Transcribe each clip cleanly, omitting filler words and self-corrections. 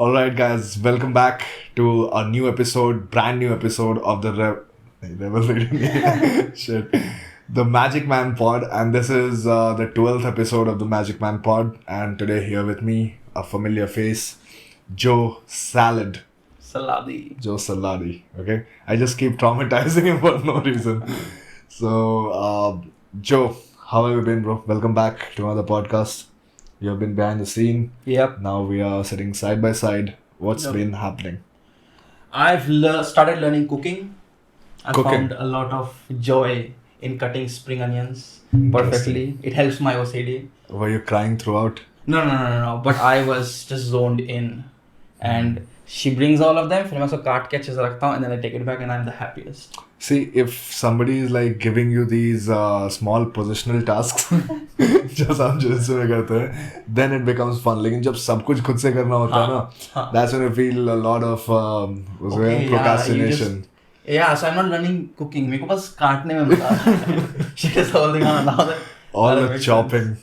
Alright guys, welcome back to a new episode, brand new episode of the Shit. The Magicman Pod, and this is the 12th episode of the Magicman Pod, and today here with me, a familiar face, Joe Saladi, okay? I just keep traumatizing him for no reason. So, Joe, how have you been, bro? Welcome back to another podcast. You have been behind the scene. Yep. Now we are sitting side by side. What's been happening? I've started learning cooking. I found a lot of joy in cutting spring onions perfectly. It helps my OCD. Were you crying throughout? No. But I was just zoned in. And she brings all of them. फिर मैं उसको काट के अच्छे से रखता हूँ and then I take it back and I'm the happiest. See, if somebody is like giving you these small positional tasks, just हम jiu-jitsu में करते हैं, then it becomes fun. लेकिन जब सब कुछ खुद से करना होता है ना, that's when you feel a lot of procrastination. Yeah, so I'm not learning cooking. मेरे को बस काटने में मजा आता है. She is holding on now. All the chopping.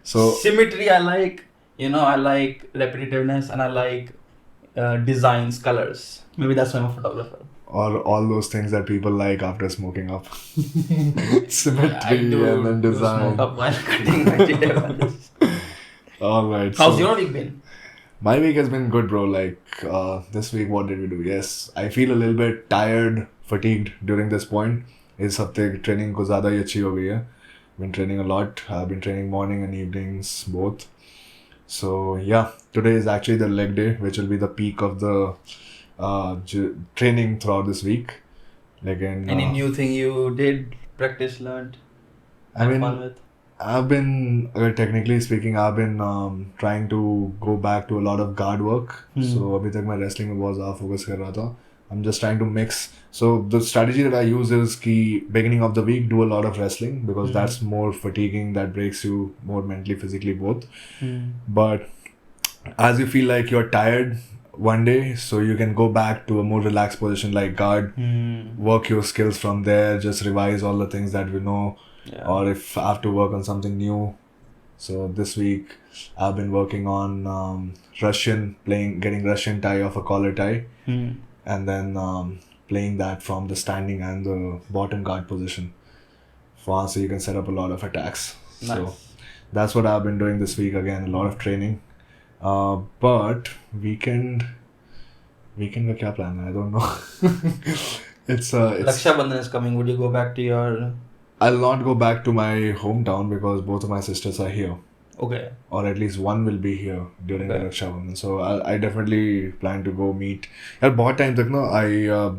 So symmetry I like. I like repetitiveness and I like designs, colors. Maybe that's why I'm a photographer. Or all those things that people like after smoking up. Symmetry and then design. I smoke up while cutting vegetables. Alright. How's your week been? My week has been good, bro. Like, this week, what did we do? Yes, I feel a little bit tired, fatigued during this point. Is hafte training ko zyada hi achhi ho gayi hai. Been training a lot. I've been training morning and evenings, both. So, yeah, today is actually the leg day, which will be the peak of the training throughout this week. Again, any new thing you did, practice, learned, fun with? I've been, technically speaking, I've been trying to go back to a lot of guard work. So, abhi tak main wrestling mein bahut zyada focus kar raha tha. I'm just trying to mix. So, the strategy that I use is ki beginning of the week, do a lot of wrestling because that's more fatiguing, that breaks you more mentally, physically, both. But as you feel like you're tired one day, so you can go back to a more relaxed position like guard, work your skills from there, just revise all the things that we know. Yeah. Or if I have to work on something new. So this week I've been working on getting Russian tie off a collar tie, and then playing that from the standing and the bottom guard position. So you can set up a lot of attacks. Nice. So that's what I've been doing this week. Again, a lot of training. But weekend का क्या plan है? I don't know. it's Rakshabandhan is coming. Would you go back to your? I'll not go back to my hometown because both of my sisters are here. Okay. Or at least one will be here during the Rakshabandhan. So I definitely plan to go meet. At बहुत time तक ना I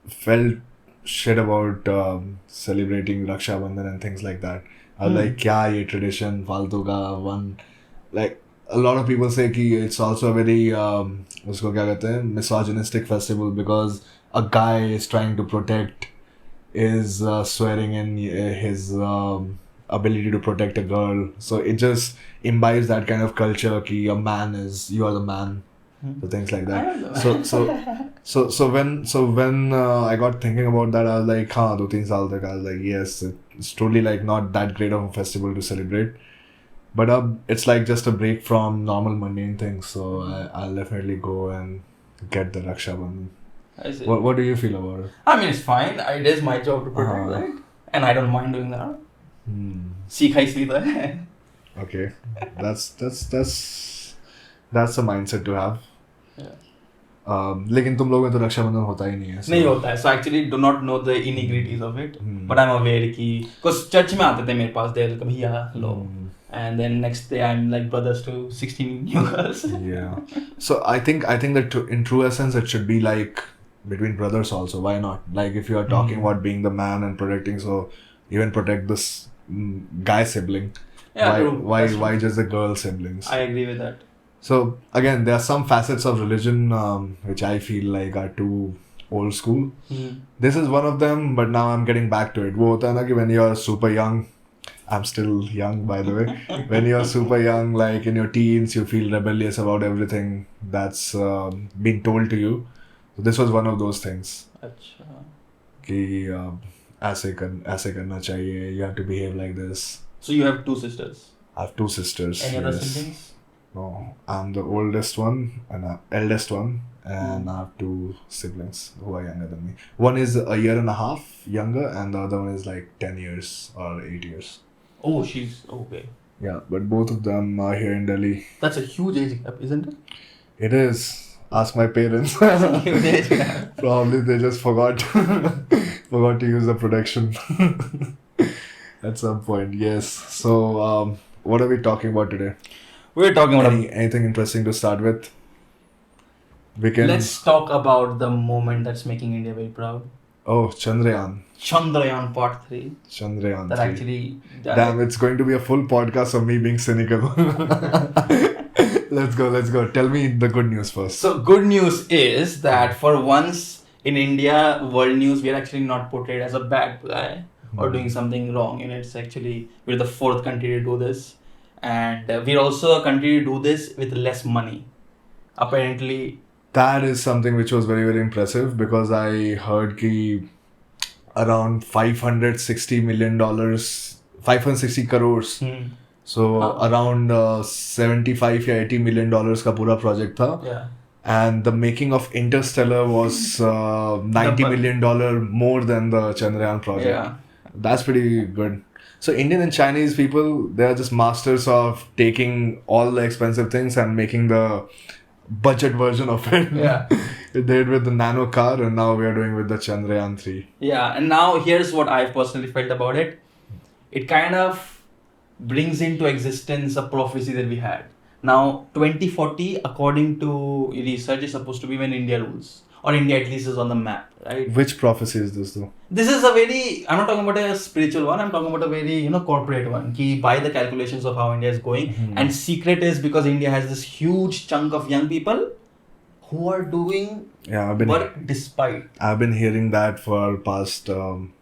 felt shit about celebrating Rakshabandhan and things like that. I was like, क्या ये tradition फालतू का one, like a lot of people say कि it's also a very उसको क्या कहते हैं misogynistic festival because a guy is trying to protect is swearing in his ability to protect a girl. So it just imbibes that kind of culture ki you are the man. So things like that. So when I got thinking about that, I was like, 2-3 saal tak, I was like, yes, it's totally like not that great of a festival to celebrate. But it's like just a break from normal mundane things. So I'll definitely go and get the Rakshabandhan. What do you feel about it? I mean, it's fine. It is my job to protect that. And I don't mind doing that. सीखा इसलिए है. Okay. That's a mindset to have. Yeah. लेकिन तुम लोगों में तो रक्षाबंधन होता ही नहीं है. नहीं होता है. So I actually do not know the nitty-gritties of it. But I'm aware कि because church में आते थे मेरे पास देर कभी hello. And then next day I'm like brothers to 16 new girls. Yeah. So I think that in true essence it should be like between brothers also. Why not? Like if you are talking about being the man and protecting, so even protect this guy sibling. Yeah, why just the girl siblings? I agree with that. So again, there are some facets of religion which I feel like are too old school. This is one of them, but now I'm getting back to it. वो होता है ना कि when you're super young, I'm still young by the way. When you're super young, like in your teens, you feel rebellious about everything that's being told to you. So this was one of those things. अच्छा. कि ऐसे करना चाहिए. You have to behave like this. So you have 2 sisters. I have 2 sisters. Any other siblings? No, I'm the oldest one and eldest one, and I have two siblings who are younger than me. One is a year and a half younger, and the other one is like 10 years or 8 years. Oh, she's okay. Yeah, but both of them are here in Delhi. That's a huge age gap, isn't it? It is. Ask my parents. Huge age gap. Probably they just forgot forgot to use the protection at some point. Yes. So, what are we talking about today? We're talking about Anything interesting to start with? We can. Let's talk about the moment that's making India very proud. Oh, Chandrayaan. Chandrayaan Part 3. Chandrayaan. That 3. actually. Damn, it's going to be a full podcast of me being cynical. Let's go. Tell me the good news first. So, good news is that for once in India, world news, we are actually not portrayed as a bad guy or doing something wrong. And it's actually, we're the fourth country to do this. And we're also a country to do this with less money. Apparently. That is something which was very, very impressive because I heard ki around $560 million, 560 crores. So around 75 or 80 million dollars ka pura project tha. Yeah. And the making of Interstellar was $90 million more than the Chandrayaan project. Yeah. That's pretty good. So Indian and Chinese people, they are just masters of taking all the expensive things and making the budget version of it. Yeah. They did with the nano car, and now we are doing with the Chandrayaan 3. Yeah, and now here's what I personally felt about it. It kind of brings into existence a prophecy that we had. Now, 2040, according to research, is supposed to be when India rules. Or India at least is on the map, right? Which prophecy is this though? This is a very, I'm not talking about a spiritual one, I'm talking about a very, corporate one. Ki by the calculations of how India is going. And secret is because India has this huge chunk of young people who are doing work despite. I've been hearing that for past 10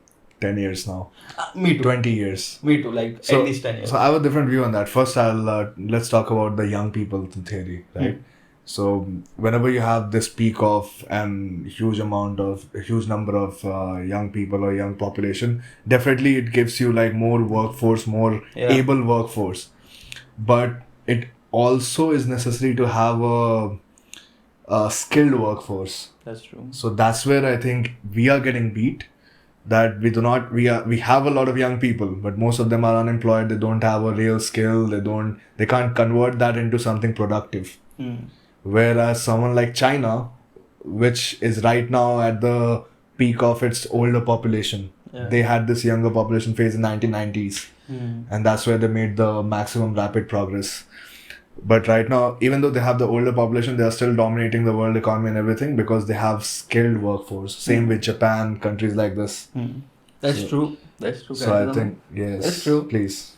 years now. Me too. 20 years. Me too, like at least 10 years. So I have a different view on that. First, let's talk about the young people theory, right? So whenever you have this peak of a huge number of young people or young population, definitely it gives you like more workforce, more able workforce. But it also is necessary to have a skilled workforce. That's true. So that's where I think we are getting beat. That we have a lot of young people, but most of them are unemployed. They don't have a real skill. They can't convert that into something productive. Whereas someone like China, which is right now at the peak of its older population, they had this younger population phase in 1990s, and that's where they made the maximum rapid progress. But right now, even though they have the older population, they are still dominating the world economy and everything because they have skilled workforce. Same with Japan, countries like this. That's true. So I think, yes. That's true. Please.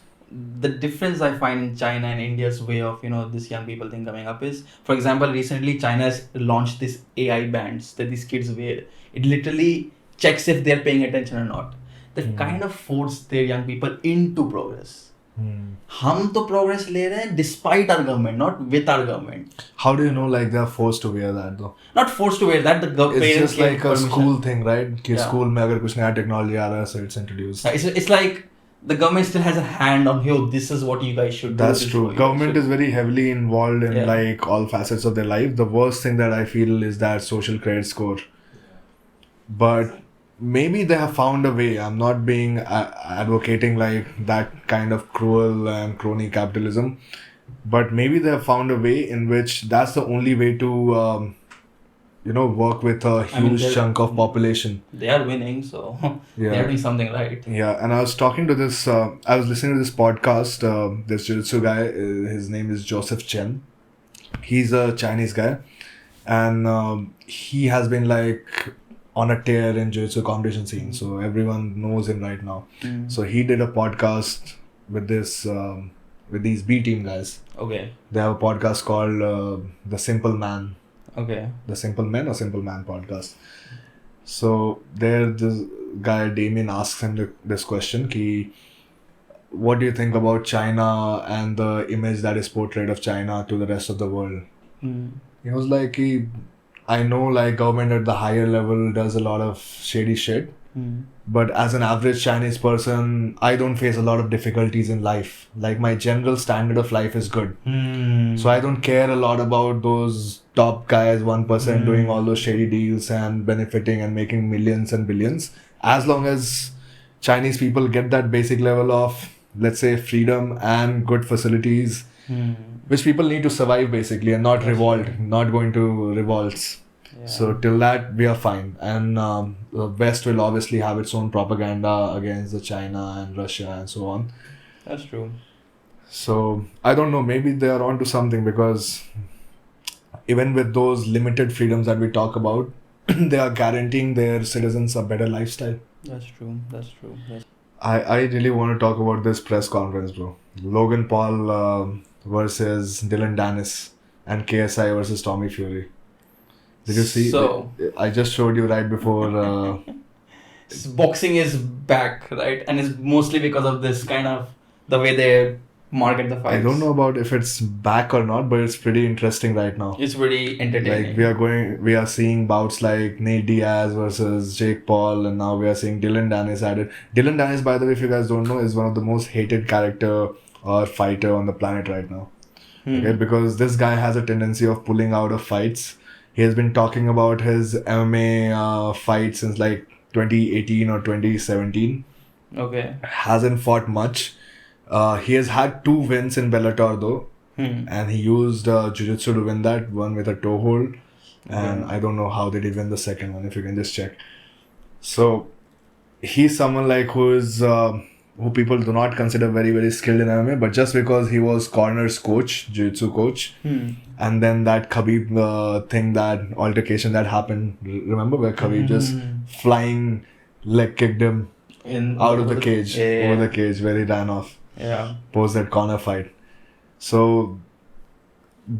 The difference I find in China and India's way of, this young people thing coming up is, for example, recently China has launched this AI bands that these kids wear. It literally checks if they're paying attention or not. That kind of force their young people into progress. हम तो progress ले रहे हैं despite our government, not with our government. How do you know like they are forced to wear that though? Not forced to wear that. The It's just like a permission. school thing, right? कि school में अगर कुछ नया technology आ रहा है, so it's introduced. It's like the government still has a hand on, yo, this is what you guys should do. That's true. Government is very heavily involved in like all facets of their life. The worst thing that I feel is that social credit score. But maybe they have found a way. I'm not being advocating like that kind of cruel and crony capitalism, but maybe they have found a way in which that's the only way to work with a huge chunk of population. They are winning, so they're doing something right. Yeah, and I was talking to this, I was listening to this podcast, this jiu-jitsu guy, his name is Joseph Chen. He's a Chinese guy, and he has been like on a tear in jiu-jitsu competition scene, so everyone knows him right now. So he did a podcast with with these B team guys. Okay. They have a podcast called The Simple Man. Okay. The Simple Men or Simple Man podcast. So there, this guy Damien asks him this question: ki, what do you think about China and the image that is portrayed of China to the rest of the world? He was like, I know like government at the higher level does a lot of shady shit, But as an average Chinese person, I don't face a lot of difficulties in life. Like my general standard of life is good. So I don't care a lot about those top guys, 1% doing all those shady deals and benefiting and making millions and billions. As long as Chinese people get that basic level of, let's say, freedom and good facilities, which people need to survive basically and not revolt, not going to revolts. Yeah. So till that, we are fine. And the West will obviously have its own propaganda against the China and Russia and so on. That's true. So I don't know, maybe they are onto something, because even with those limited freedoms that we talk about, they are guaranteeing their citizens a better lifestyle. That's true. I really want to talk about this press conference, bro. Logan Paul versus Dillon Danis and KSI versus Tommy Fury. Did you see? So, I just showed you right before. Boxing is back, right? And it's mostly because of this kind of the way they market the fights. I don't know about if it's back or not, but it's pretty interesting right now. It's pretty entertaining. Like we are seeing bouts like Nate Diaz versus Jake Paul, and now we are seeing Dillon Danis added. Dillon Danis, by the way, if you guys don't know, is one of the most hated character or fighter on the planet right now. Okay, because this guy has a tendency of pulling out of fights. He has been talking about his MMA fight since like 2018 or 2017. Okay. Hasn't fought much. He has had 2 wins in Bellator though. And he used jiu-jitsu to win that, one with a toe hold. And I don't know how did he win the second one, if you can just check. So he's someone like who people do not consider very, very skilled in MMA, but just because he was Corner's coach, jiu-jitsu coach, and then that Khabib thing, that altercation that happened, remember where Khabib just flying leg kicked him out of the cage, over the cage where he ran off. Yeah. Post that corner fight. So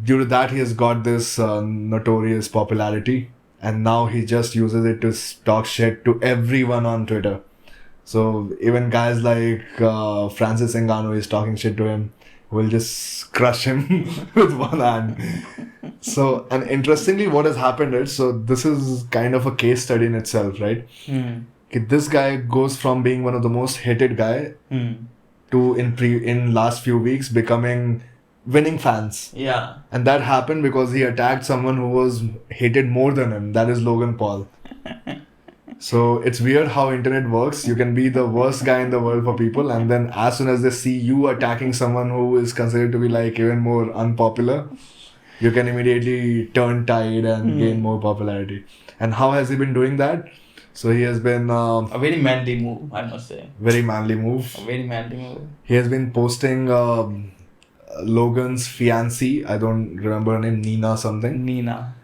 due to that, he has got this notorious popularity, and now he just uses it to talk shit to everyone on Twitter. So even guys like Francis Ngannou is talking shit to him, will just crush him with one hand. So, and interestingly, what has happened is, so this is kind of a case study in itself, right? This guy goes from being one of the most hated guy to in last few weeks becoming winning fans. Yeah. And that happened because he attacked someone who was hated more than him. That is Logan Paul. So it's weird how internet works. You can be the worst guy in the world for people, and then as soon as they see you attacking someone who is considered to be like even more unpopular, you can immediately turn tide and gain more popularity. And how has he been doing that? So he has been... a very manly move, I must say. Very manly move. A very manly move. He has been posting Logan's fiancée, I don't remember her name, Nina something. Nina.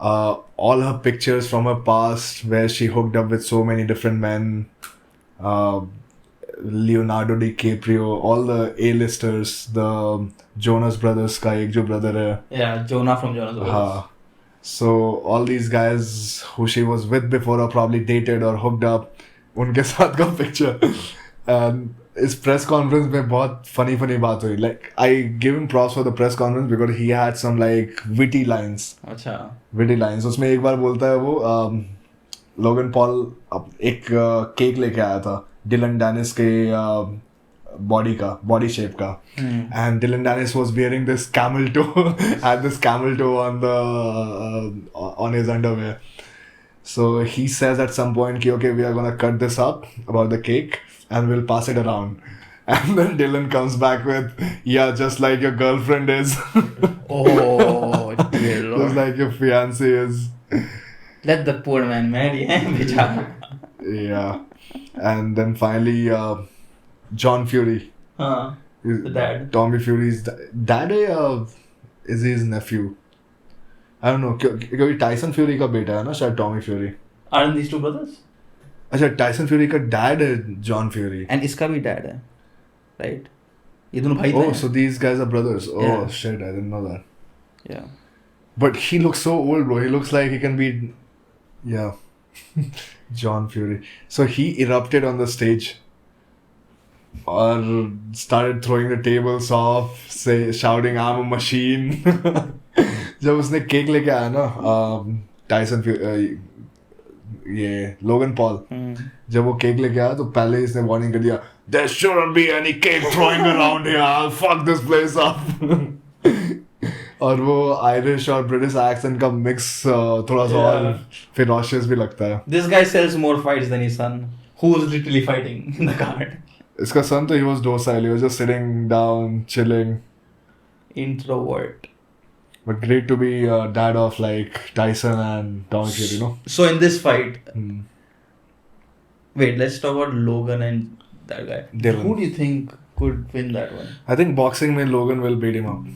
All her pictures from her past where she hooked up with so many different men. Leonardo DiCaprio, all the A-listers, the Jonas Brothers ka ek jo brother hai. Yeah, Jonah from Jonas Brothers. So all these guys who she was with before or probably dated or hooked up, उनके साथ का picture. And इस press conference में बहुत funny बात हुई. Like I give him props for the press conference because he had some like witty lines. अच्छा. Witty lines. उसमें एक बार बोलता है वो Logan Paul एक केक लेके आया था Dillon Danis के body shape का. And Dillon Danis was wearing this camel toe, had this camel toe on his underwear. So he says at some point, okay, we are gonna cut this up about the cake and we'll pass it around. And then Dillon comes back with, yeah, just like your girlfriend is. Oh, dear Lord. Just like your fiancé is. Let the poor man marry, Yeah. And then finally, John Fury. The dad. Tommy Fury's dad is his nephew. I don't know. क्योंकि Tyson Fury का बेटा है ना शायद Tommy Fury. Aren't these two brothers? अच्छा Tyson Fury का dad है John Fury. And इसका भी dad है, right? ये दोनों भाई Oh, so these guys are brothers. Oh Yeah. shit, I didn't know that. Yeah. But he looks so old, bro. He looks like he can be, yeah, John Fury. So he erupted on the stage. Or started throwing the tables off, shouting, "I'm a machine." जब उसने cake लेके आया ना, Tyson Fury, ये Logan Paul Hmm. जब वो cake लेके आया तो पहले इसने वार्निंग कर दिया there shouldn't be any cake throwing around here, I'll fuck this place up. और वो आयरिश और ब्रिटिश एक्सेंट का मिक्स थोड़ा सा और ferocious भी लगता है. This guy sells more fights than his son, who's literally fighting in the card. इसका son तो he was docile, he was just sitting down, chilling. Introvert. But great to be dad of like Tyson and Tommy Fury, you know. So in this fight, Hmm. wait, let's talk about Logan and that guy. Dillon. Who do you think could win that one? I think boxing में Logan will beat him up.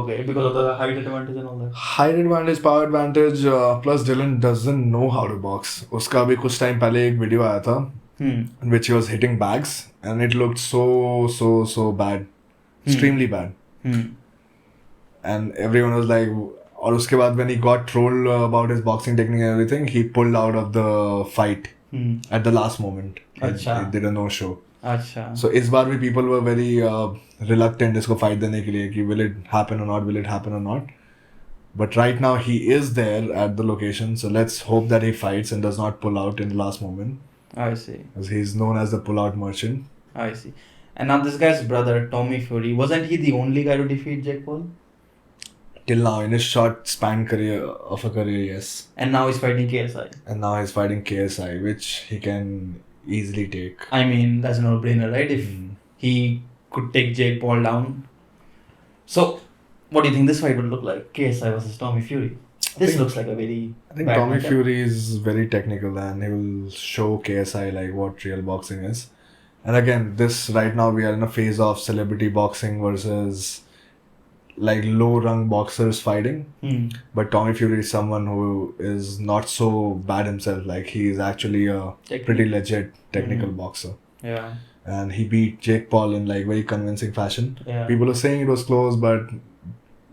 Okay, because of the height advantage and all that. Height advantage, power advantage, plus Dillon doesn't know how to box. उसका अभी कुछ time पहले एक video आया था in which he was hitting bags and it looked so bad. Extremely bad. And everyone was like, और उसके बाद when he got trolled about his boxing technique and everything, he pulled out of the fight at the last moment. अच्छा. He did a no-show. अच्छा. So इस बार भी people were very reluctant इसको fight देने के लिए कि will it happen or not, will it happen or not. But right now he is there at the location, so let's hope that he fights and does not pull out in the last moment. I see. Because he's known as the pull-out merchant. I see. And now this guy's brother, Tommy Fury, wasn't he the only guy to defeat Jake Paul? Till now, in his short span of a career, yes. And now he's fighting KSI. And now he's fighting KSI, which he can easily take. I mean, that's a no-brainer, right? If he could take Jake Paul down. So, what do you think this fight would look like? KSI versus Tommy Fury. This looks like a very I think Tommy Fury is very technical and he will show KSI like what real boxing is. And again, this right now we are in a phase of celebrity boxing versus like low rung boxers fighting. But Tommy Fury is someone who is not so bad himself. Like he is actually a pretty legit technical boxer. Yeah. And he beat Jake Paul in like very convincing fashion. Yeah. People are saying it was close, but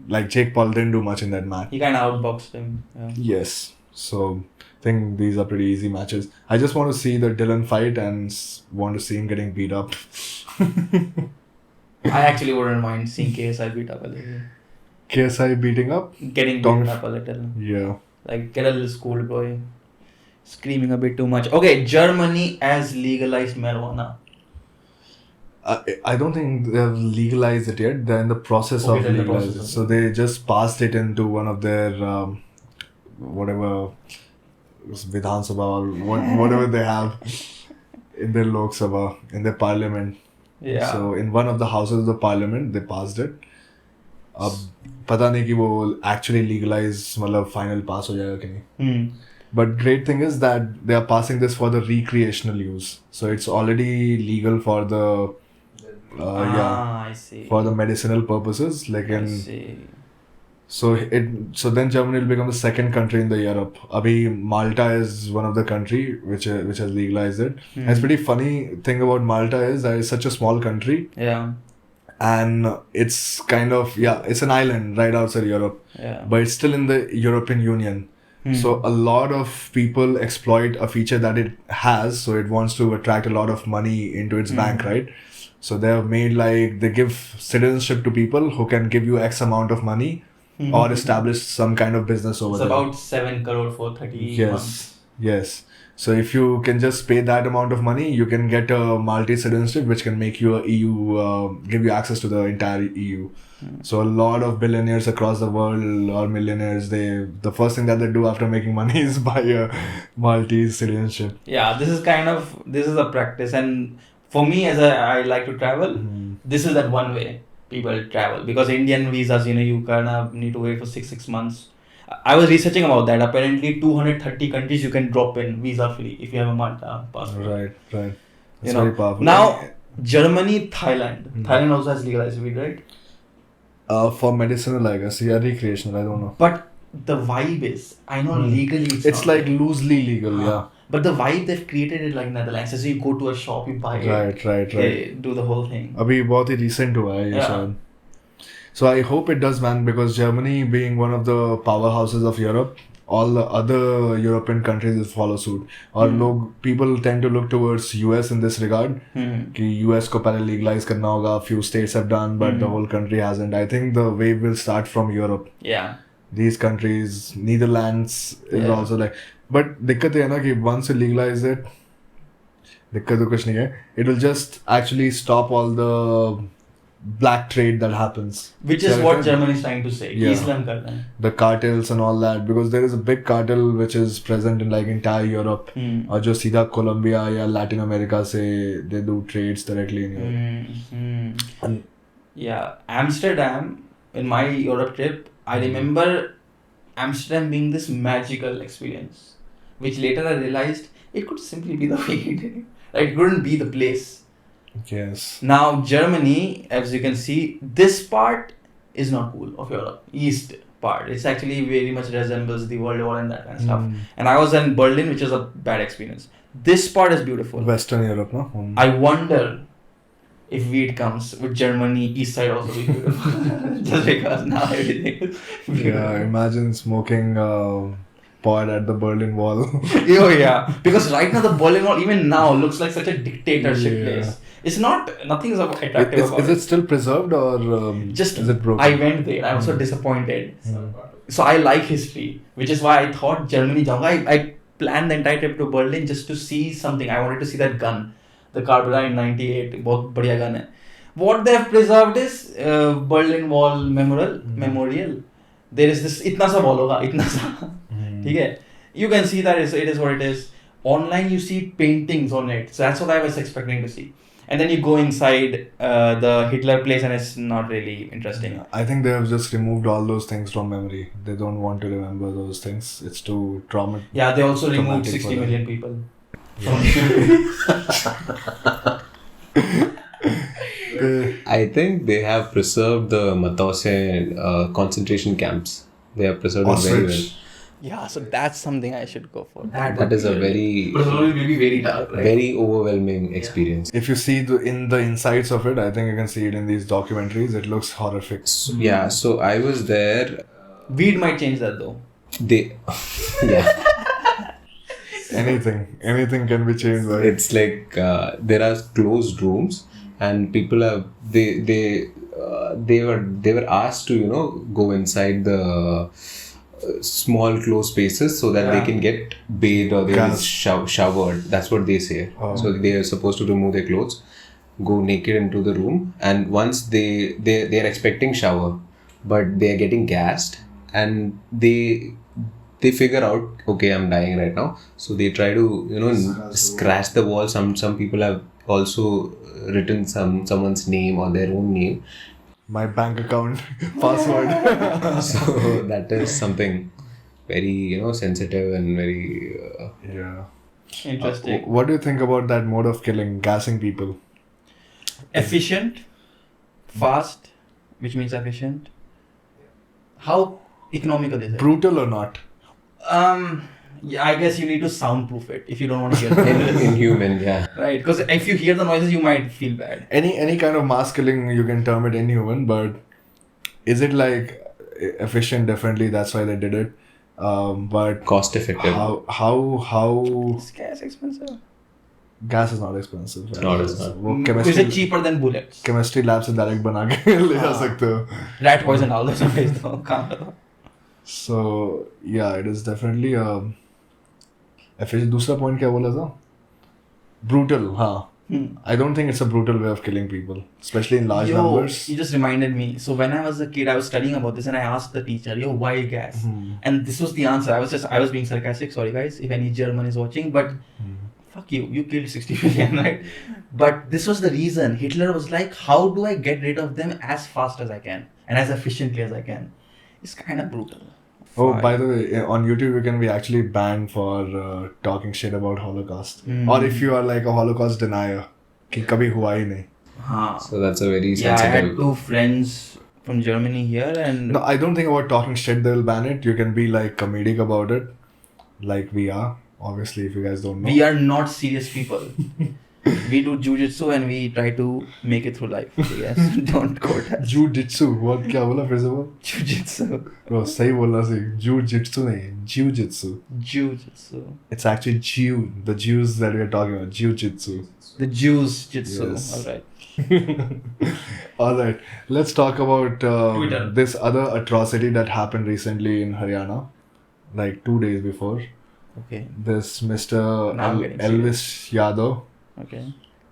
like Jake Paul didn't do much in that match. He kind of outboxed him. Yeah. Yes. So I think these are pretty easy matches. I just want to see the Dillon fight and want to see him getting beat up. I actually wouldn't mind seeing KSI beat up a little. KSI beating up? Getting beaten up a little. Yeah. Like, get a little schoolboy. Screaming a bit too much. Okay, Germany has legalized marijuana. I don't think they've legalized it yet. They're in the process of legalizing it. So they just passed it into one of their whatever Vidhan Sabha or whatever they have in their Lok Sabha, in their parliament. Yeah. So in one of the houses of the parliament, they passed it. अब पता नहीं कि वो actually legalize मतलब final pass हो जाएगा कि नहीं. But great thing is that they are passing this for the recreational use. So it's already legal for the I see. for the medicinal purposes. Like I see. So then Germany will become the second country in the Europe. Abhi Malta is one of the country which has legalized it. And it's pretty funny thing about Malta is that it's such a small country. Yeah. And it's kind of it's an island right outside Europe. Yeah. But it's still in the European Union. So a lot of people exploit a feature that it has. So it wants to attract a lot of money into its bank, right? So they have made like they give citizenship to people who can give you X amount of money. Or establish some kind of business over there. It's about 7 crore for 30 months. Yes. So if you can just pay that amount of money, you can get a Maltese citizenship which can make you a EU, give you access to the entire EU. So a lot of billionaires across the world or millionaires, the first thing that they do after making money is buy a Maltese citizenship. Yeah, this is a practice, and for me as I like to travel, this is that one way people travel, because Indian visas, you kind of need to wait for 6 months. I was researching about that. Apparently 230 countries you can drop in visa free if you have a Malta passport. Right. That's very powerful. Now Germany, Thailand. Thailand also has legalized weed, right? For medicinal, I guess. Yeah, recreational, I don't know. But the vibe is, I know legally it's like loosely legal, yeah. But the vibe they've created it like Netherlands. So you go to a shop, you buy it. Right. They do the whole thing. अभी बहुत ही recent हुआ है ये शायद. So I hope it does, man, because Germany being one of the powerhouses of Europe, all the other European countries will follow suit. और people tend to look towards US in this regard. कि US को पहले legalize करना होगा. Few states have done, but the whole country hasn't. I think the wave will start from Europe. Yeah. these countries, Netherlands is also like. But दिक्कत ये है ना कि once you legalize it, दिक्कत तो कुछ नहीं है. It will just actually stop all the black trade that happens. Which is what Germany is trying to say. Yeah. Islam kar rahe hain. The cartels and all that, because there is a big cartel which is present in like entire Europe. और जो सीधा Colombia या Latin America से they do trades directly in Europe. And yeah, Amsterdam, in my Europe trip, I remember Amsterdam being this magical experience, which later I realized it could simply be the weed. It couldn't be the place. yes. Now Germany, as you can see, this part is not cool of Europe. East part, it's actually very much resembles the World War and that kind of stuff. And I was in Berlin, which is a bad experience. This part is beautiful. Western Europe, no? I wonder if weed comes with Germany, east side also be beautiful. Just because now everything is beautiful. Yeah, imagine smoking pot at the Berlin Wall. Oh yeah, because right now the Berlin Wall even now looks like such a dictatorship place. It's not, nothing is attractive about it. Is it still preserved or just is it broken? I went there. I was so disappointed. So I like history, which is why I thought Germany jaunga. I planned the entire trip to Berlin just to see something. I wanted to see that gun, the Carbine 98. बहुत बढ़िया gun है. What they have preserved is Berlin Wall memorial. There is this इतना सा wall होगा, इतना सा. ठीक है. You can see that it is what it is. Online you see paintings on it. So that's what I was expecting to see. And then you go inside the Hitler place and it's not really interesting. I think they have just removed all those things from memory. They don't want to remember those things. It's too traumatic. Yeah, they also removed 60 million people. I think they have preserved the Matose concentration camps. They have preserved it very well. Yeah, so that's something I should go for. That is a very, But it will be very dark, right? very overwhelming experience. If you see in the insides of it, I think you can see it in these documentaries. It looks horrific. Yeah, so I was there. Weed might change that though. Yeah. Anything can be changed. Right? It's like there are closed rooms, and people have they were asked to go inside the small closed spaces so that they can get bathed or they can showered. That's what they say. So they are supposed to remove their clothes, go naked into the room, and once they are expecting shower, but they are getting gassed, and they figure out, okay, I'm dying right now, so they try to scratch the wall. Some people have also written someone's name or their own name. My bank account password. So that is something very sensitive and very interesting. What do you think about that mode of killing, gassing people? Efficient, fast, which means efficient. How economical is it? Brutal or not? Yeah, I guess you need to soundproof it if you don't want to hear the inhuman, yeah. Right, because if you hear the noises, you might feel bad. Any kind of mass killing, you can term it inhuman, but is it like efficient? Definitely, that's why they did it. But cost effective. How Is gas expensive? Gas is not expensive. Right? Not expensive. Is it cheaper than bullets? Chemistry lab से direct बना के ले जा सकते हो. Rat poison all those ways though. काम करो. So yeah, it is definitely दूसरा point क्या बोला था? Brutal, हाँ. I don't think it's a brutal way of killing people, especially in large numbers. You just reminded me. So when I was a kid, I was studying about this and I asked the teacher, why gas? And this was the answer. I was being sarcastic. Sorry guys, if any German is watching, but fuck you killed 60 million, right? But this was the reason. Hitler was like, how do I get rid of them as fast as I can and as efficiently as I can? It's kind of brutal. Oh, by the way, on YouTube you can be actually banned for talking shit about Holocaust, or if you are like a Holocaust denier, कि कभी हुआ ही नहीं. So that's a very sensitive. Yeah, I had 2 friends from Germany here, and no, I don't think about talking shit they'll ban it. You can be like comedic about it, like we are. Obviously, if you guys don't know, we are not serious people. We do jiu-jitsu and we try to make it through life. So yes, don't quote us. Jiu-jitsu. What? क्या बोला फिर से वो? Jiu-jitsu. Bro, सही बोलना सही. Jiu-jitsu नहीं, jiu-jitsu. Jiu-jitsu. It's actually Jew. The Jews that we are talking about. Jiu-jitsu. The Jews jitsu. Yes. All right. All right, let's talk about Twitter. this other atrocity that happened recently in Haryana, like 2 days before. Okay. This Mr. Now I'm getting Elvish Yadav, Okay.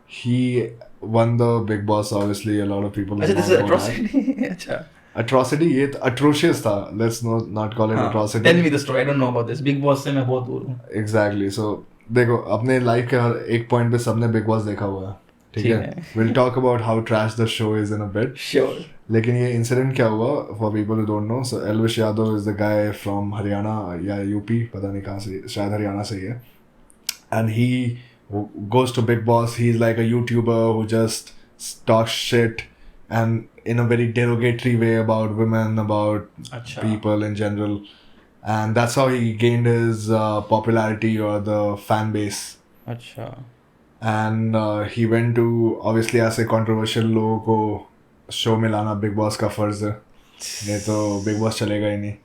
he won the Big Boss. Obviously, a lot of people. अच्छा, know this is about that. atrocity. अच्छा. Atrocity, ये atrocious था. Let's not call it हाँ. atrocity. Tell me the story. I don't know about this. Big Boss से मैं बहुत दूर हूँ. Exactly. So देखो अपने लाइफ के हर एक पॉइंट पे सबने बिग बॉस देखा हुआ है, ठीक है. We'll talk about how trash the show is in a bit. Sure. लेकिन ये इंसिडेंट क्या हुआ for people who don't know. So Elvish Yadav is the guy from Haryana या यूपी, पता नहीं कहाँ से, शायद हरियाणा से ही है. And he goes to Big Boss. He's like a YouTuber who just talks shit and in a very derogatory way about women, about अच्छा. people in general. And that's how he gained his popularity or the fan base. अच्छा. And he went to, obviously ऐसे controversial लोगों को show में लाना big boss का फर्ज है, नहीं तो बिग बॉस चलेगा ही नहीं.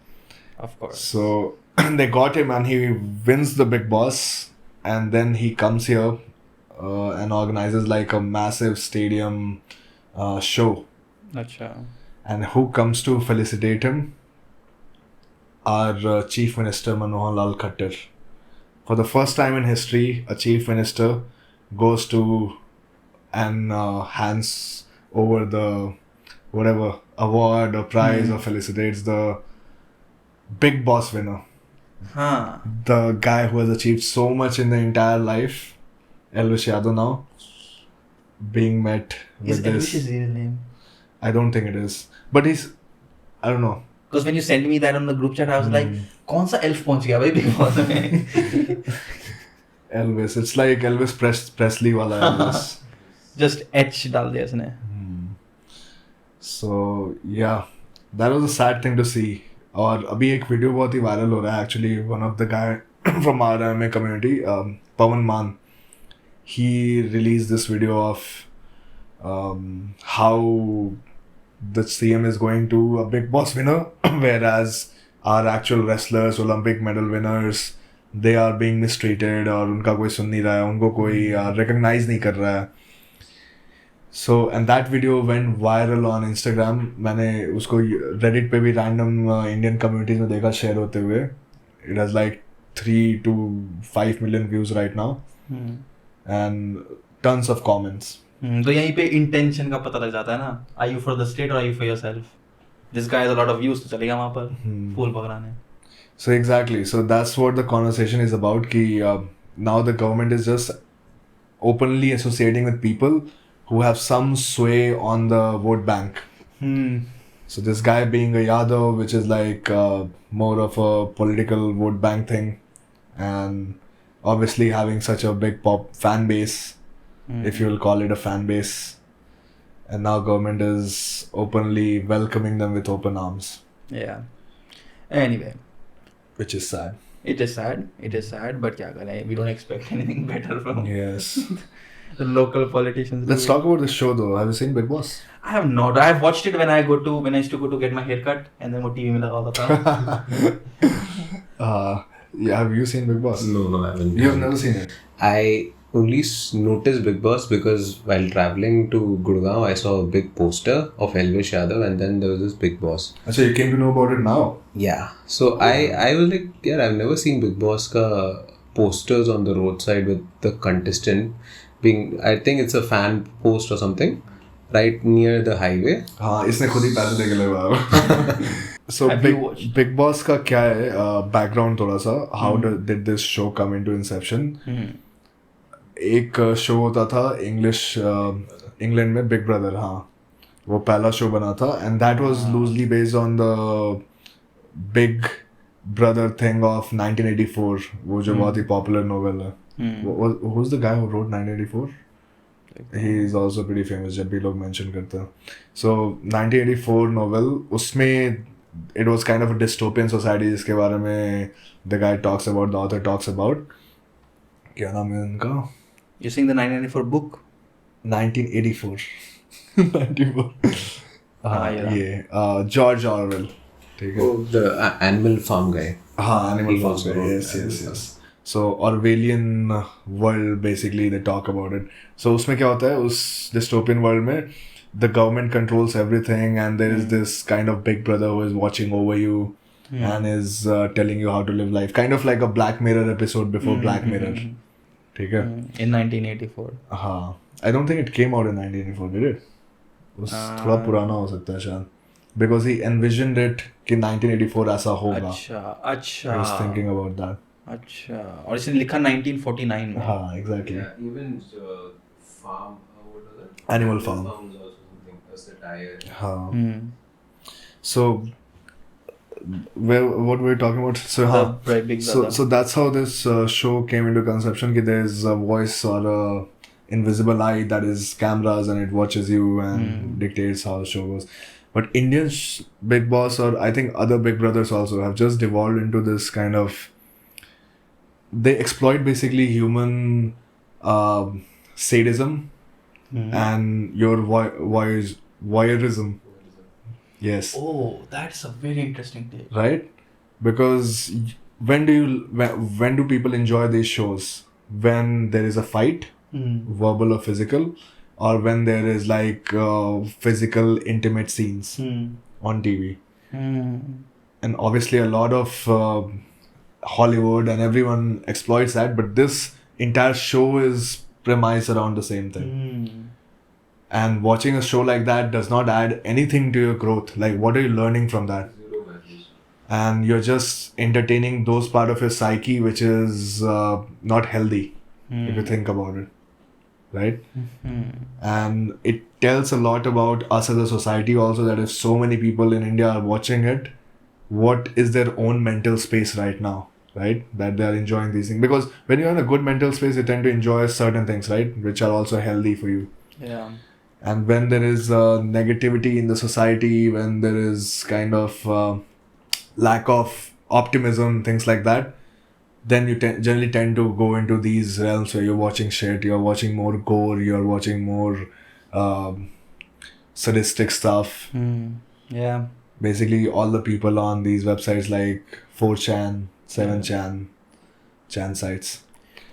Of course. So they got him and he wins the Big Boss, and then he comes here and organizes like a massive stadium show. अच्छा. And who comes to felicitate him? Our Chief Minister Manohar Lal Khattar. For the first time in history, a Chief Minister goes to and hands over the whatever award or prize or felicitates the Big Boss winner. हाँ. The guy who has achieved so much in the entire life, Elvish Yadav, now being met Is with Elvish this. his real name? I don't think it is, but he's, I don't know. Because when you sent me that on the group chat, I was like, कौन सा elf पहुंच गया भाई Big Boss में? Elvis, it's like Elvis Presley वाला Elvis. Just H डाल दिया इसने. So yeah, that was a sad thing to see. और अभी एक वीडियो बहुत ही वायरल हो रहा है actually. One of the guy from our MMA community, Pawan Man, he released this video of how the CM is going to a Big Boss winner, whereas our actual wrestlers, Olympic medal winners, they are being mistreated और उनका कोई सुन नहीं रहा है, उनको कोई recognize नहीं कर रहा है. So and that video went viral on Instagram. मैंने उसको Reddit पे भी random Indian communities में देखा share होते हुए. It has like 3 to 5 million views right now and tons of comments. तो यहीं पे intention का पता लग जाता है ना. Are you for the state or are you for yourself? This guy has a lot of views, तो चलेगा वहाँ पर फूल पकड़ाने. So exactly. So that's what the conversation is about. कि now the government is just openly associating with people who have some sway on the vote bank. So this guy being a Yadav, which is like more of a political vote bank thing, and obviously having such a big pop fan base, if you'll call it a fan base, and now government is openly welcoming them with open arms. Yeah. Anyway. Which is sad. It is sad, but क्या करें? We don't expect anything better from Yes. the local politicians. Let's talk about the show though. Have you seen Big Boss? I have not. I have watched it when I used to go to get my haircut, and then वो TV में लगा होता था. Yeah, have you seen Big Boss? No, I haven't. You've never seen it? I only noticed Big Boss because while traveling to Gurgaon, I saw a big poster of Elvish Yadav, and then there was this Big Boss. So you came to know about it now? Yeah. So I was like, yeah, I've never seen Big Boss ka posters on the roadside with the contestant being, I think it's a fan post or something, right near the highway. हाँ, इसने खुद ही पैसे देके लगवाया. So Big Boss का क्या है background थोड़ा सा? How did this show come into inception? एक शो होता था इंग्लैंड में, बिग ब्रदर. हाँ, वो पहला शो बना था and that was loosely based on the Big Brother thing of 1984, वो जो बहुत ही popular novel है. Who's the guy who wrote 1984? He is also pretty famous, जब भी लोग mention करते हैं. So 1984 novel, उसमें it was kind of a dystopian society जिसके बारे में the author talks about. क्या नाम है उनका? You're saying the 1994 book? 1984. 94. yeah. George Orwell. ठीक है. Oh, the Animal Farm guy. हाँ, Animal Farm guy. Yes. So Orwellian world basically they talk about it. So उसमें क्या होता है उस dystopian world में the government controls everything and there is this kind of big brother who is watching over you and is telling you how to live life. Kind of like a Black Mirror episode before Black Mirror. ठीक है? In 1984. हाँ. I don't think it came out in 1984, did it? थोड़ा पुराना हो सकता है शायद. Because he envisioned it कि 1984 ऐसा होगा. अच्छा. I was thinking about that. अच्छा. और इसने लिखा 1949 में. हाँ, exactly. Yeah, even farm, what was it? Animal farm. Farms also something, satire. हाँ. So, what we were talking about? So, The Big Brother. so that's how this show came into conception. That there's a voice or a invisible eye that is cameras and it watches you and dictates how the show goes. But Indian Big Boss or I think other Big Brothers also have just devolved into this kind of. They exploit basically human sadism and your voyeurism. Yes. Oh, that's a very interesting take. Right? Because when do people enjoy these shows? When there is a fight, verbal or physical, or when there is like physical intimate scenes on TV. And obviously a lot of Hollywood and everyone exploits that, but this entire show is premised around the same thing. And watching a show like that does not add anything to your growth. Like, what are you learning from that? And you're just entertaining those part of your psyche which is not healthy, if you think about it. Right? And it tells a lot about us as a society also, that if so many people in India are watching it, what is their own mental space right now? Right? That they are enjoying these things. Because when you're in a good mental space, you tend to enjoy certain things, right? Which are also healthy for you. Yeah. And when there is negativity in the society, when there is kind of lack of optimism, things like that, then you generally tend to go into these realms where you're watching shit, you're watching more gore, you're watching more sadistic stuff. Yeah. Basically, all the people on these websites like 4chan, 7chan, chan sites.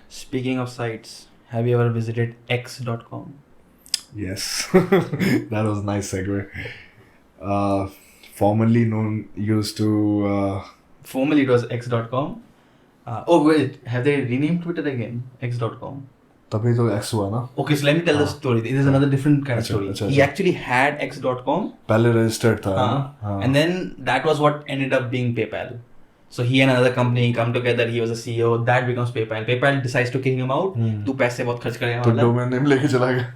Speaking of sites, have you ever visited x.com? Yes. That was a nice segue. Formerly known, used to... Formerly it was x.com. Oh wait, have they renamed Twitter again? X.com. तभी तो X हुआ ना. Okay, so let me tell the story. It is another different kind of story. अच्छा. He actually had x.com. पहले registered था ना. And then that was what ended up being PayPal. So he and another company come together. He was a CEO. That becomes PayPal. PayPal decides to kick him out. तू पैसे बहुत खर्च करेगा तो वाला. domain name लेके चला गया.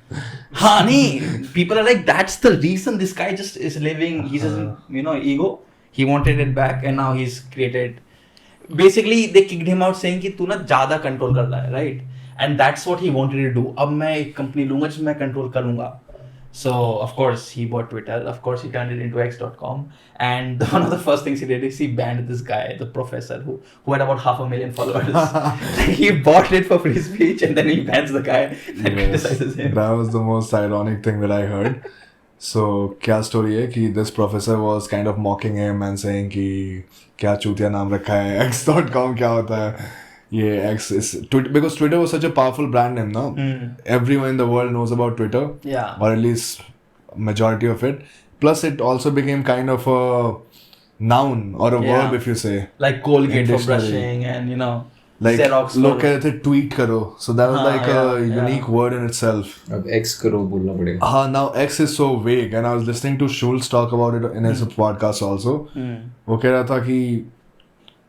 हाँ नहीं. People are like, that's the reason this guy just is living. He's just, ego. He wanted it back and now he's created. Basically they kicked him out saying कि तू ना ज़्यादा control कर रहा है, right? And that's what he wanted to do. अब मैं एक company लूँगा जिसमें मैं control करूँगा. So of course he bought Twitter. Of course he turned it into x.com. And one of the first things he did is he banned this guy, the professor, who had about 500,000 followers. He bought it for free speech and then he bans the guy that criticizes him. That was the most ironic thing that I heard. So क्या story है कि this professor was kind of mocking him and saying कि क्या चूतिया नाम रखा है, x.com क्या होता है, ये X is because Twitter was such a powerful brand name, no? Everyone in the world knows about Twitter, or at least majority of it. Plus, it also became kind of a noun or a verb, if you say. Like Colgate for brushing, and like Xerox. लोग कहते थे tweet करो, so that was like a unique word in itself. अब X करो बोलना पड़ेगा. Now X is so vague, and I was listening to Schultz talk about it in his podcast also. वो कह रहा था कि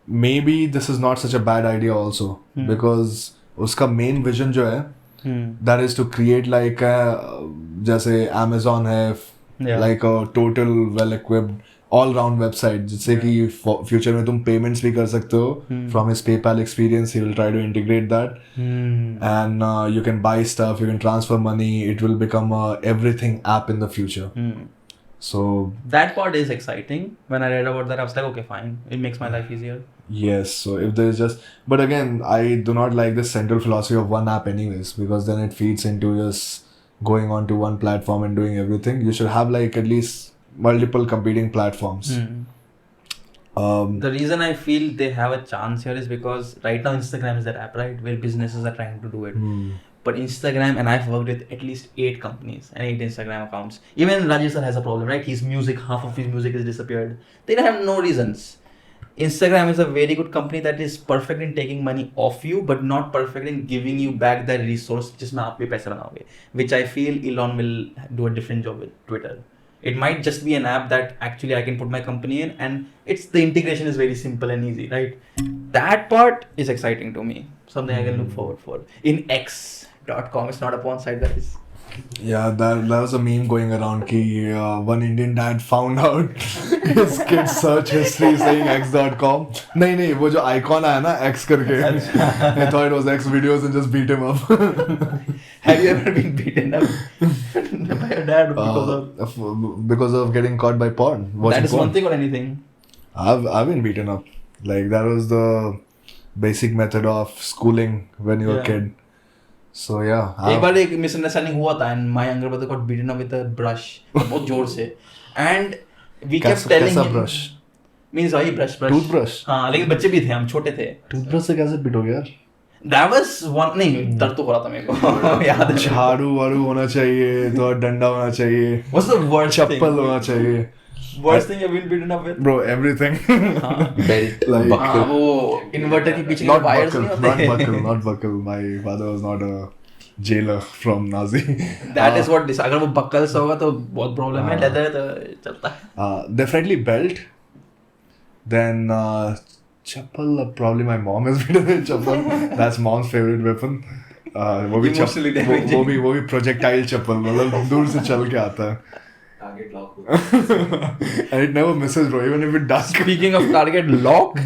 maybe this is not such a bad idea also, because उसका main vision जो है, that is to create like जैसे Amazon है, like a total well-equipped all-round website जिससे कि future में तुम payments भी कर सकते हो. From his PayPal experience, he will try to integrate that, and you can buy stuff, you can transfer money. It will become a everything app in the future. So that part is exciting. When I read about that, I was like, okay, fine. It makes my life easier. Yes. So if there's just, but again, I do not like this central philosophy of one app anyways, because then it feeds into just going on to one platform and doing everything. You should have like at least multiple competing platforms. The reason I feel they have a chance here is because right now Instagram is that app, right, where businesses are trying to do it. But Instagram, and I've worked with at least 8 companies and 8 Instagram accounts. Even Rajesh sir has a problem, right? His music, half of his music has disappeared. They don't have no reasons. Instagram is a very good company that is perfect in taking money off you, but not perfect in giving you back that resource जिसमें आप भी पैसे बनाओगे. Which I feel Elon will do a different job with Twitter. It might just be an app that actually I can put my company in, and the integration is very simple and easy, right? That part is exciting to me. Something I can look forward for. In X.com, it's not a porn site, guys. Yeah, that was a meme going around ki one Indian dad found out his kid's search history saying x.com. नहीं वो जो icon आया ना X करके. I thought it was X videos and just beat him up. Have you ever been beaten up by your dad because of getting caught by porn? That is porn. one thing or anything? I've been beaten up. Like that was the basic method of schooling when you were a kid. So yeah. एक बार एक misunderstanding हुआ था and my younger brother got beaten up with a brush बहुत जोर से and we kept telling him brush means वही brush toothbrush हाँ लेकिन बच्चे भी थे हम छोटे थे toothbrush से कैसे पिटोगे यार that was one नहीं दर्द तो हो रहा था मेरे को याद है झाड़ू वाड़ू होना चाहिए तो डंडा होना चाहिए what's the worst thing चप्पल होना चाहिए worst thing you've been beaten up with bro everything belt like buckle वो inverter के पीछे के wires नहीं होते not buckle my father was not a jailer from Nazi that is what this अगर वो buckle से होगा तो बहुत problem है leather तो चलता है definitely belt then chappal probably my mom has beaten chappal that's mom's favorite weapon वो भी projectile chappal मतलब दूर से चल के आता है target lock and it never misses bro even if it does. Speaking of target lock,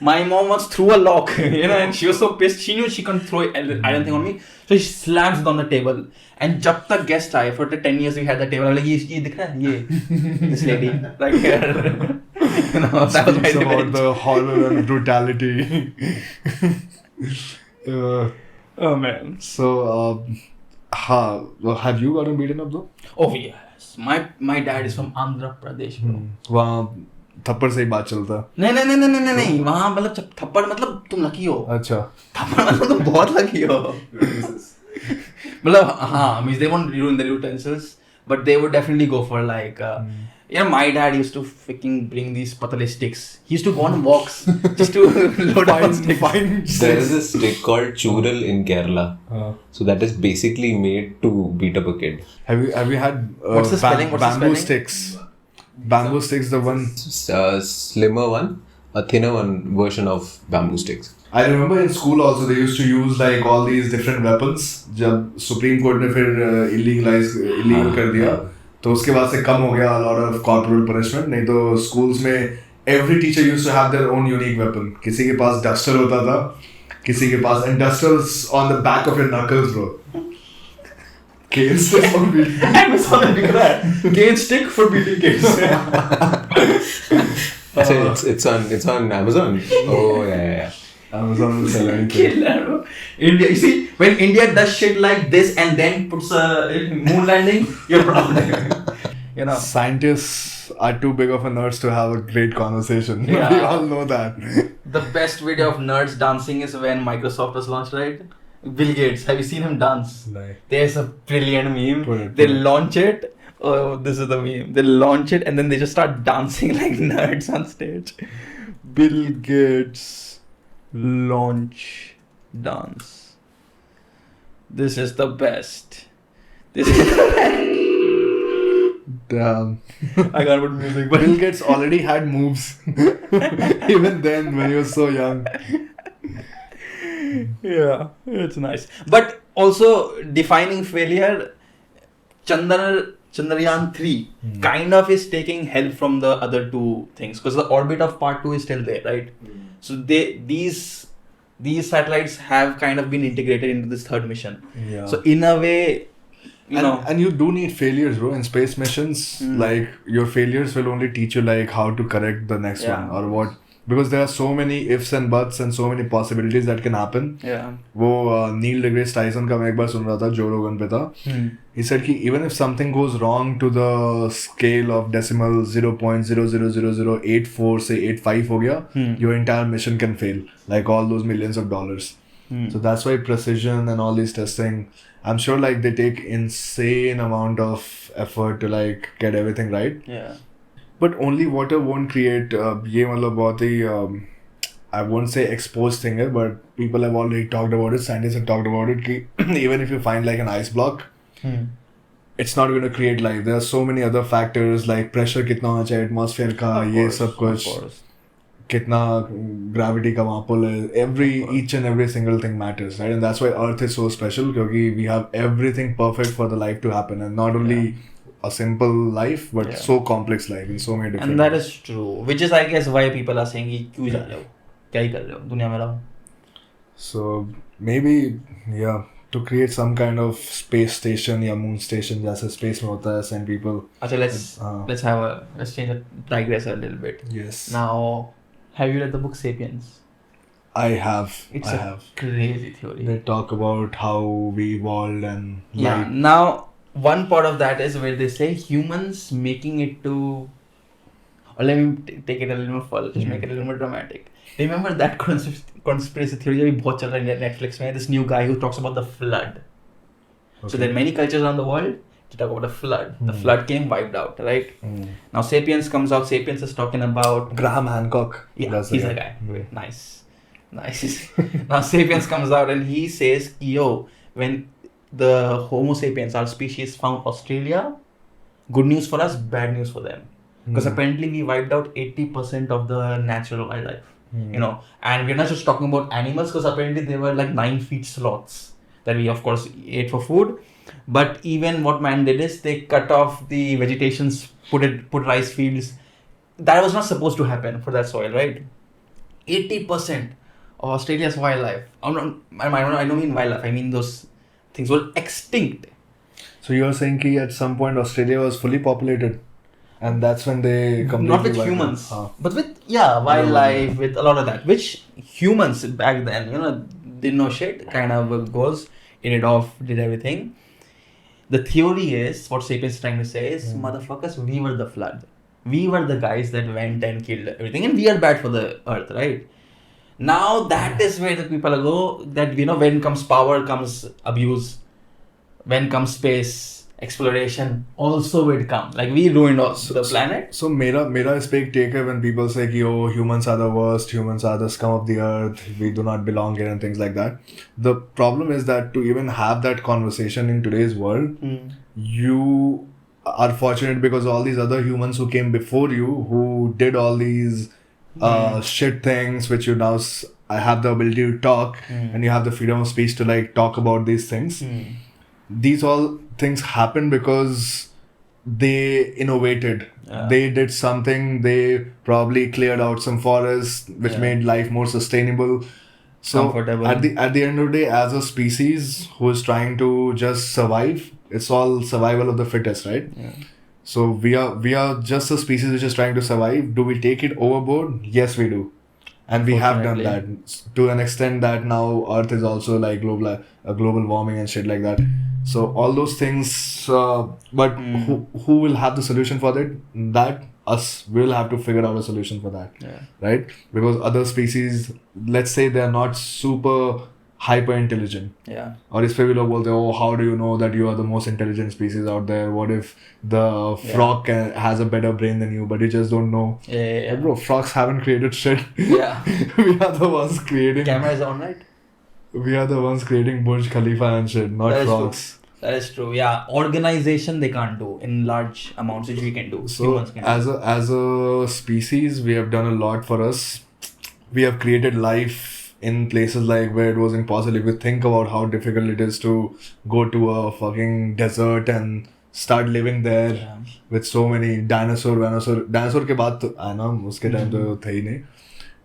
my mom once threw a lock, and she was so pissed. She knew she couldn't throw anything on me, so she slams it on the table. And जब तक guest आए for the 10 years we had the table, I was like ये दिख रहा है ये this lady right here. That was my about the horror and brutality. Oh man. So have you gotten beaten up though? Oh yes. My dad is from Andhra Pradesh, bro. वहाँ थप्पड़ से ही बात चलता. नहीं वहाँ मतलब थप्पड़ मतलब तुम लकी हो. अच्छा. थप्पड़ मतलब तुम बहुत लकी हो. मतलब हाँ means they won't ruin the utensils but they would definitely go for like my dad used to freaking bring these patale sticks. He used to go on walks just to load up sticks. There is a stick called chural in Kerala. So that is basically made to beat up a kid. Have you had what's the spelling? bamboo sticks? Bamboo sticks, the one slimmer one, a thinner one version of bamboo sticks. I remember in school also they used to use like all these different weapons. जब Supreme Court ने फिर illegal कर दिया तो उसके बाद से कम हो गया a lot of corporal punishment. नहीं तो schools में every teacher used to have their own unique weapon. किसी के पास duster होता था, किसी के पास and dusters on the back of your knuckles, bro. Cane stick for beating. Amazon दिख रहा है. Cane stick for beating kids. It's on Amazon. Oh yeah. Amazon will sell anything. India, you see, when India does shit like this and then puts a moon landing, you're proud. Scientists are too big of a nerds to have a great conversation. Yeah. We all know that. The best video of nerds dancing is when Microsoft was launched, right? Bill Gates, have you seen him dance? No. There's a brilliant meme. They launch it. Oh, this is the meme. They launch it and then they just start dancing like nerds on stage. Bill Gates launch dance. This is the best. This is the best. Damn. I can't put music, but Bill Gates already had moves. Even then, when he was so young. Yeah, it's nice. But also defining failure, Chandrayaan 3 kind of is taking help from the other two things because the orbit of part 2 is still there, right? So these satellites have kind of been integrated into this third mission. Yeah. So in a way, and you do need failures, bro. In space missions, like your failures will only teach you like how to correct the next one or because there are so many ifs and buts and so many possibilities that can happen. Yeah. वो Neil deGrasse Tyson का मैं एक बार सुन रहा था, Joe Rogan पे था. He said कि even if something goes wrong to the scale of decimal 0.00084 say 85 हो गया, your entire mission can fail, like all those millions of dollars. So that's why precision and all these testing, I'm sure like they take insane amount of effort to like get everything right. Yeah. But only water won't create ये मतलब बहुत ही I won't say exposed thing है, but people have already talked about it, scientists have talked about it कि even if you find like an ice block, it's not going to create life. There are so many other factors like pressure कितना होना चाहिए atmosphere का, ये सब कुछ, कितना gravity का वहाँ pull है, each and every single thing matters, right? And that's why Earth is so special क्योंकि we have everything perfect for the life to happen, and not only a simple life but so complex life in so many different and that is true, which is I guess why people are saying कि क्यों जा रहे हो, क्या ही कर रहे हो दुनिया में रहो. So maybe to create some kind of space station या moon station जैसे space में होता है, send people. अच्छा, let's digress a little bit. Yes. Now, have you read the book Sapiens? I have. It's a crazy theory. They talk about how we evolved and yeah. Now, one part of that is where they say humans making it to, or let me take it a little more further, just make it a little more dramatic. Remember that conspiracy theory that बहुत चल रहा है Netflix में, this new guy who talks about the flood. So there are many cultures around the world to talk about the flood. The flood came, wiped out, right? Now Sapiens comes out. Sapiens is talking about Graham Hancock. Yeah, he's a guy. Nice. Now Sapiens comes out and he says, yo, when the Homo sapiens, our species, found Australia, good news for us, bad news for them. Because apparently we wiped out 80% of the natural wildlife. You know, and we're not just talking about animals, because apparently they were like 9 feet sloths that we of course ate for food. But even what man did is they cut off the vegetations, put rice fields. That was not supposed to happen for that soil, right? 80% of Australia's wildlife, I don't mean wildlife, I mean those things were extinct. So you're saying that at some point Australia was fully populated, and that's when they completely not with humans, but with wildlife, with a lot of that, which humans back then, didn't know shit, kind of goes, ate it off, did everything. The theory is, what Sapiens is trying to say is, motherfuckers, we were the flood. We were the guys that went and killed everything, and we are bad for the earth, right? Now that is where the people go, that when comes power comes abuse, when comes space exploration also will come, like we ruined the planet. So mera is big take है when people say कि oh, humans are the worst, humans are the scum of the earth, we do not belong here and things like that. The problem is that to even have that conversation in today's world, you are fortunate because all these other humans who came before you, who did all these shit things, which you now have the ability to talk, and you have the freedom of speech to like talk about these things. These all things happen because they innovated. They did something. They probably cleared out some forests, which made life more sustainable. So at the end of the day, as a species who is trying to just survive, it's all survival of the fittest, right? Yeah. So we are just a species which is trying to survive. Do we take it overboard? Yes, we do. And we have done that to an extent that now Earth is also like global warming and shit like that. So all those things, but who will have the solution for that? That us will have to figure out a solution for that, right? Because other species, let's say they are not super hyper intelligent. Yeah. और इस पे भी लोग बोलते हैं, oh, how do you know that you are the most intelligent species out there? What if the frog has a better brain than you, but you just don't know? Yeah. Bro, frogs haven't created shit. Yeah. We are the ones creating. Camera is on, right? We are the ones creating Burj Khalifa and shit, not frogs. That is true. Yeah, organization they can't do in large amounts, which we can do. So as a species, we have done a lot for us. We have created life in places like where it was impossible. If you think about how difficult it is to go to a fucking desert and start living there with so many dinosaur के बाद तो आना उसके time तो थे ही नहीं,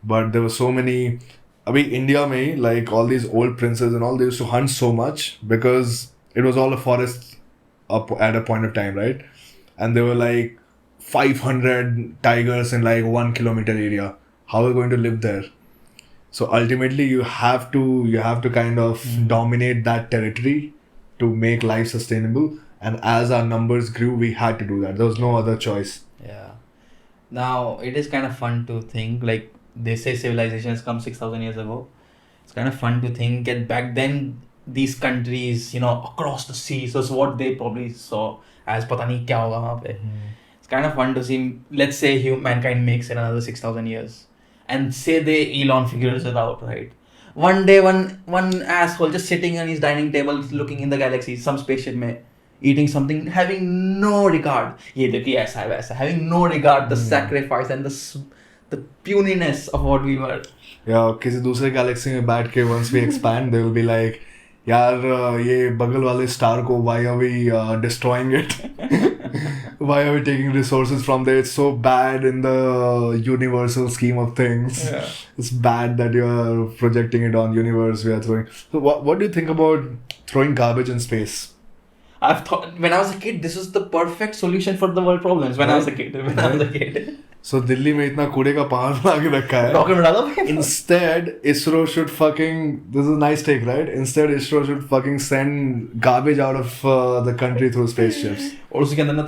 but there were so many. अभी India में like all these old princes and all, they used to hunt so much because it was all a forest up at a point of time, right? And there were like 500 tigers in like 1 kilometer area. how are we going to live there? So ultimately, you have to kind of dominate that territory to make life sustainable. And as our numbers grew, we had to do that. There was no other choice. Yeah. Now it is kind of fun to think, like they say civilization has come 6,000 years ago. It's kind of fun to think that back then these countries, you know, across the seas, was what they probably saw as pata nahi kya hoga wahan pe. It's kind of fun to see. Let's say mankind makes it another 6,000 years, and say they Elon figures it out, right? One day, one asshole just sitting on his dining table, looking in the galaxy, some spaceship mein, eating something, having no regard. Ye dekhiye aisa hai waisa, having no regard the sacrifice and the puniness of what we were. Yeah, किसी दूसरे galaxy में बैठ के once we expand, they will be like, यार ये बगल वाले star को why are we destroying it? Why are we taking resources from there? It's so bad in the universal scheme of things. Yeah. It's bad that you are projecting it on universe. We are throwing. So what do you think about throwing garbage in space? I've thought when I was a kid, this was the perfect solution for the world problems. When I was a kid. So Delhi में इतना कूड़े का पहाड़ बना के रखा है. Rocket में डालो. Instead, ISRO should fucking. This is a nice take, right? Instead, ISRO should fucking send garbage out of the country through spaceships. और उसके अंदर ना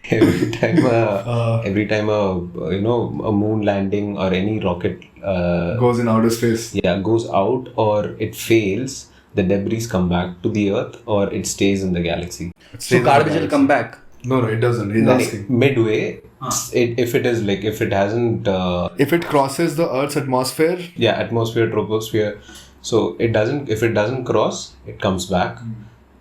every time a moon landing or any rocket goes in outer space. Yeah, goes out or it fails, the debris come back to the earth or it stays in the galaxy. So garbage will come back. No, it doesn't. He's asking. Midway, if it hasn't if it crosses the Earth's atmosphere. Yeah, atmosphere, troposphere. So if it doesn't cross, it comes back.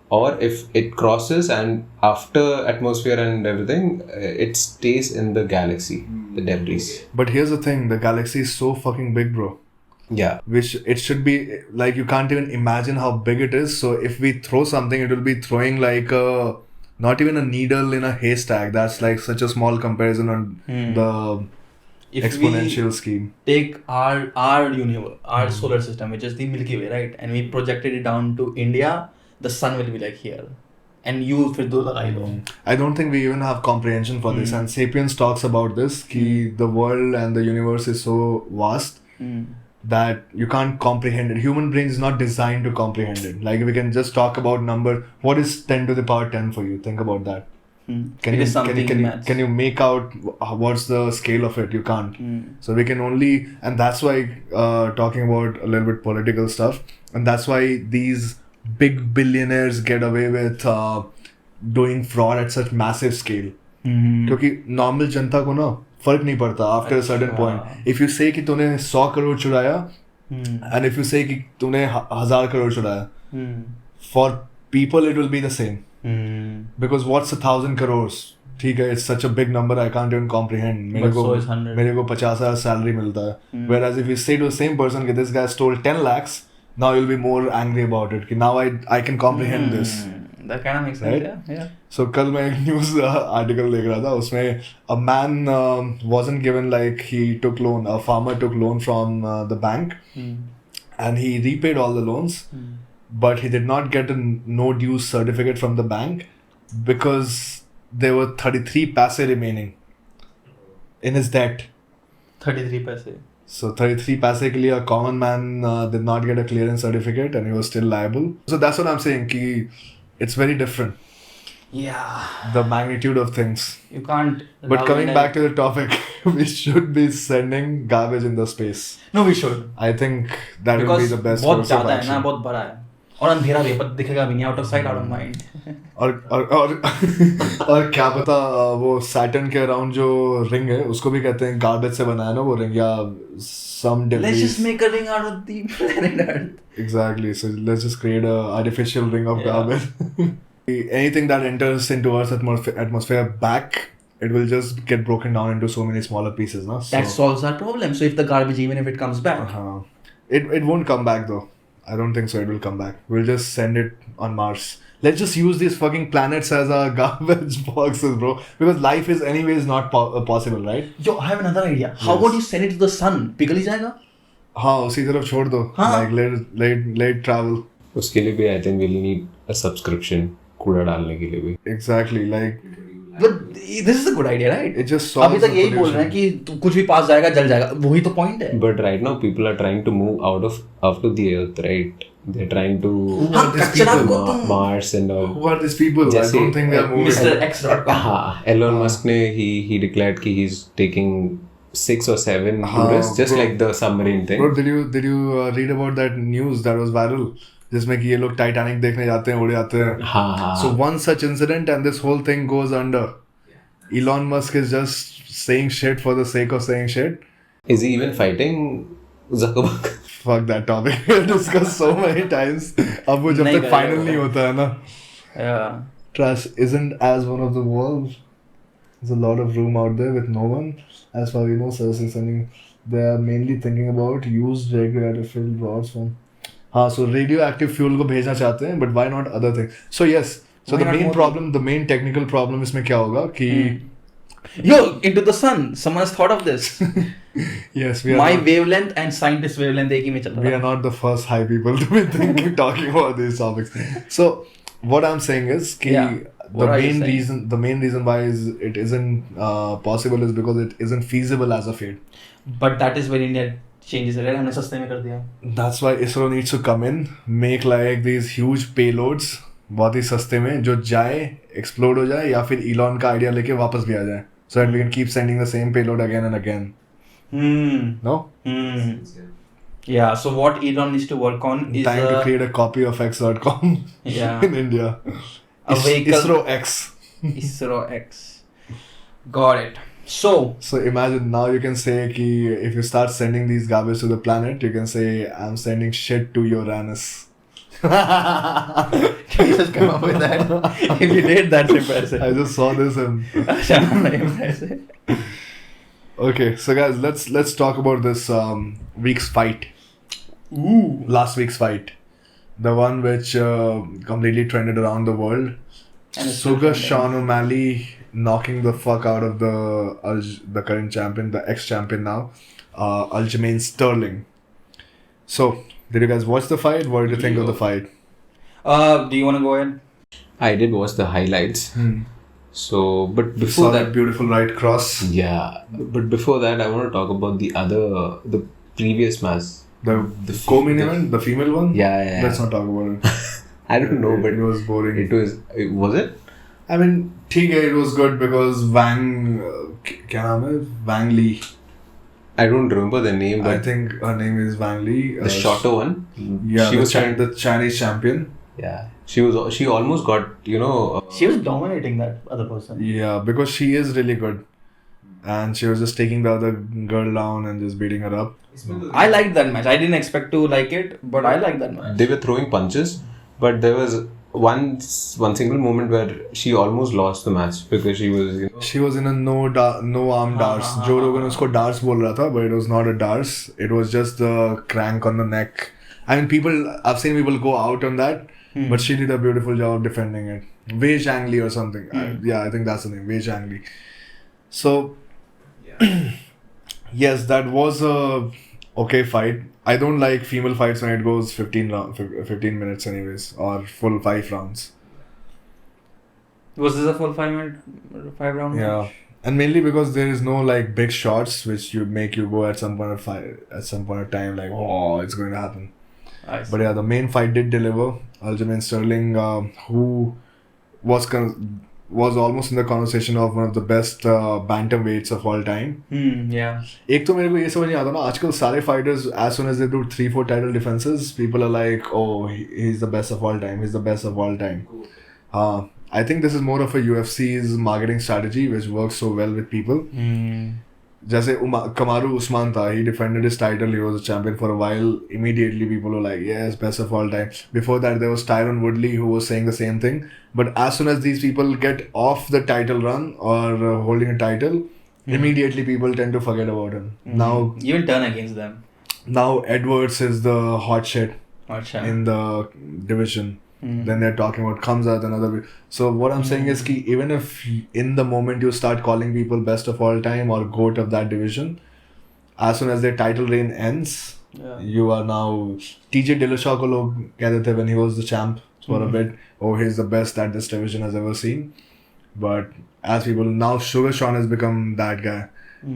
Or if it crosses and after atmosphere and everything, it stays in the galaxy, the debris. But here's the thing, the galaxy is so fucking big, bro. Yeah. Which it should be, like, you can't even imagine how big it is. So if we throw something, it will be throwing like not even a needle in a haystack. That's like such a small comparison on the exponential scheme. Take our universe, our solar system, which is the Milky Way, right? And we projected it down to India. The sun will be like here, and you fir do lagai do. I don't think we even have comprehension for this. And Sapiens talks about this, ki the world and the universe is so vast that you can't comprehend it. Human brain is not designed to comprehend it. Like, we can just talk about number. What is 10 to the power 10 for you? Think about that. Can you make out what's the scale of it? You can't. So we can only, and that's why talking about a little bit political stuff, and that's why these big billionaires get away with doing fraud at such massive scale. क्योंकि normal जनता को ना फर्क नहीं पड़ता after a certain point. If you say कि तूने 100 करोड़ चुराया and if you say कि तूने 1000 करोड़ चुराया, for people it will be the same. Because what's 1,000 crores? ठीक है, it's such a big number I can't even comprehend. मेरे को 50,000 salary मिलता है. Whereas if you say to the same person कि this guy stole 10 lakhs, now you'll be more angry about it. Now I can comprehend this. That kind of makes sense, right? Yeah. So कल मैं एक news article देख रहा था, उसमें a man wasn't given, like, he took loan, a farmer took loan from the bank and he repaid all the loans, but he did not get a no dues certificate from the bank because there were 33 paise remaining in his debt. 33 paise. So 33 paise ke liye a common man did not get a clearance certificate and he was still liable. So that's what I'm saying, ki it's very different. Yeah. The magnitude of things. You can't. But coming back to the topic, we should be sending garbage in the space. No, we should. I think that will be the best course of action. है ना, बहुत बड़ा है. और अंधेरा भी, पर दिखेगा भी नहीं, out of sight, out of mind. और क्या पता वो Saturn के around जो ring है उसको भी कहते हैं garbage से बनाया ना वो ring, या some debris. Let's just make a ring out of the planet Earth. Exactly. So let's just create a artificial ring of garbage. Anything that enters into Earth's atmosphere back, it will just get broken down into so many smaller pieces, no? That solves our problem. So if the garbage, even if it comes back, it won't come back though. I don't think so. It will come back. We'll just send it on Mars. Let's just use these fucking planets as our garbage boxes, bro. Because life is anyways not possible, right? Yo, I have another idea. How about you send it to the sun? पिघल ही जाएगा? हाँ, उसी तरफ छोड़ दो. Like late travel. उसके लिए भी I think we'll need a subscription कूड़ा डालने के लिए भी. Exactly, like. But this is a good idea, right? It just solves अभी तक the यही बोल रहे हैं pollution. कि कुछ भी पास जाएगा जल जाएगा, वही तो point है. But right now people are trying to move out of the earth, right? They're trying to Who are these कचरा people? को तुम Mars and all. Who are these people? I जैसे, don't think they are moving. Mr. X.com. हाँ, Elon Musk ने he declared कि he's taking 6 or 7 हाँ, tourists, just bro. like the submarine thing. Bro, did you read about that news that was viral? जिसमें कि ये लोग Titanic देखने जाते हैं, उड़ जाते हैं. हाँ. So one such incident and this whole thing goes under. Elon Musk is just saying shit for the sake of saying shit. Is he even fighting Zuckerberg? Fuck that topic. We have discussed so many times. अब वो जब नहीं तक करेगा final वो. नहीं होता है ना. Yeah. Trash isn't as one of the world. There's a lot of room out there with no one. As far as we know, servicing something they are mainly thinking about used radioactive fuel rods from. हाँ, so radioactive fuel को भेजना चाहते हैं, but why not other things? So yes, so Why the not main more problem, the main technical problem इसमें क्या होगा कि Yo, into the sun. Someone has thought of this. yes, we are My not, wavelength and scientist wavelength एक ही में चल we रहा are not the first high people to be thinking talking about these topics. So what I'm saying is कि Yeah. the What are you main saying? reason why it isn't possible is because it isn't feasible as of yet. But that is where India changes it. हमने सस्ते में कर दिया. That's why ISRO needs to come in, make like these huge payloads बहुत ही सस्ते में जो जाए, explode हो जाए या फिर Elon का idea लेके वापस भी आ जाए. So that we can keep sending the same payload again and again. No? Yeah, so what Elon needs to work on is Time to create a copy of X.com yeah, in India. a vehicle. ISRO X. ISRO X. Got it. So So imagine now you can say कि if you start sending these garbage to the planet, you can say I'm sending shit to Uranus. can you just come up with that? If you did, that's impressive. I just saw this and Impressive. okay, so guys, let's talk about this week's fight. Ooh. Last week's fight, the one which completely trended around the world. And it's still Sugar trending. Sean-AlJamaine knocking the fuck out of the current champion, the ex-champion now, Aljamaine Sterling. So, did you guys watch the fight? What did you think of the fight? Do you want to go ahead? I did watch the highlights. So, but You before saw that, that beautiful right cross. yeah. But before that, I want to talk about the previous match. The co-main event, the female one. Yeah. Let's not talk about it. I don't know, but it was boring. Was it? I mean, ठीक है, it was good because क्या नाम है? Wang Lee. I don't remember the name, I but think her name is Wang Lee. the shorter one. Yeah, she was trying. the Chinese champion. Yeah, she almost got She was dominating that other person. Yeah, because she is really good. And she was just taking the other girl down and just beating her up. I liked that match. I didn't expect to like it, but I liked that match. They were throwing punches, but there was one single moment where she almost lost the match because she was She was in a no arm darts. Joe Rogan उसको darts बोल रहा था, but it was not a darts. It was just the crank on the neck. I mean, I've seen people go out on that, but she did a beautiful job defending it. Wei Zhang Li or something. I think that's the name. Wei Zhang Li. So, yes, that was a okay fight. I don't like female fights when it goes 15 minutes anyways, or full 5 rounds. Was this a full 5 round? Yeah, and mainly because there is no like big shots which you make you go at some point of time like it's going to happen. I see. But yeah, the main fight did deliver. Aljamaine Sterling, who was almost in the conversation of one of the best bantamweights of all time. Yeah. एक तो मेरे को ये समझ नहीं आता ना आजकल सारे fighters as soon as they do 3-4 title defenses, people are like, oh, he's the best of all time. He's the best of all time. I think this is more of a UFC's marketing strategy which works so well with people. जैसे Kamaru Usman था, he defended his title, he was a champion for a while. Immediately people were like, yes, best of all time. Before that there was Tyron Woodley who was saying the same thing. But as soon as these people get off the title run or holding a title, immediately people tend to forget about him. Now You will turn against them. Now Edwards is the hot shit Acha. in the division. Then they're talking about Khamzat, another. So what I'm saying is, ki even if in the moment you start calling people best of all time or GOAT of that division, as soon as their title reign ends, you are now TJ Dillashaw ko log कहते थे when he was the champ for a bit. Oh, he's the best that this division has ever seen. But as people now, Sugar Sean has become that guy.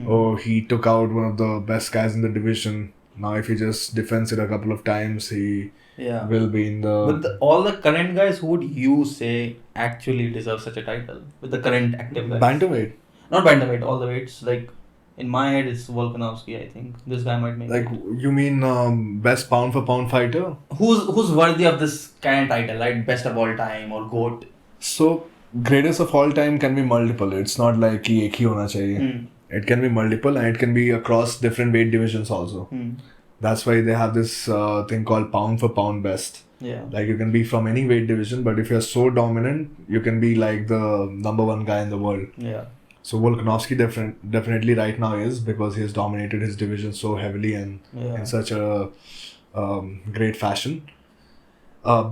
Oh, he took out one of the best guys in the division. Now, if he just defends it a couple of times, he will be in the. With all the current guys, who would you say actually deserve such a title? With the current active guys. Bantamweight. Not bantamweight, all the weights. Like in my head, it's Volkanovski. I think this guy might make. Like it. you mean best pound for pound fighter? Who's worthy of this kind of title, right? Best of all time or GOAT? So greatest of all time can be multiple. It's not like कि एक ही होना चाहिए. It can be multiple and it can be across different weight divisions also. That's why they have this thing called pound for pound best. Yeah. Like you can be from any weight division, but if you're so dominant, you can be like the number one guy in the world. Yeah. So Volkanovski definitely right now is, because he has dominated his division so heavily and in such a great fashion.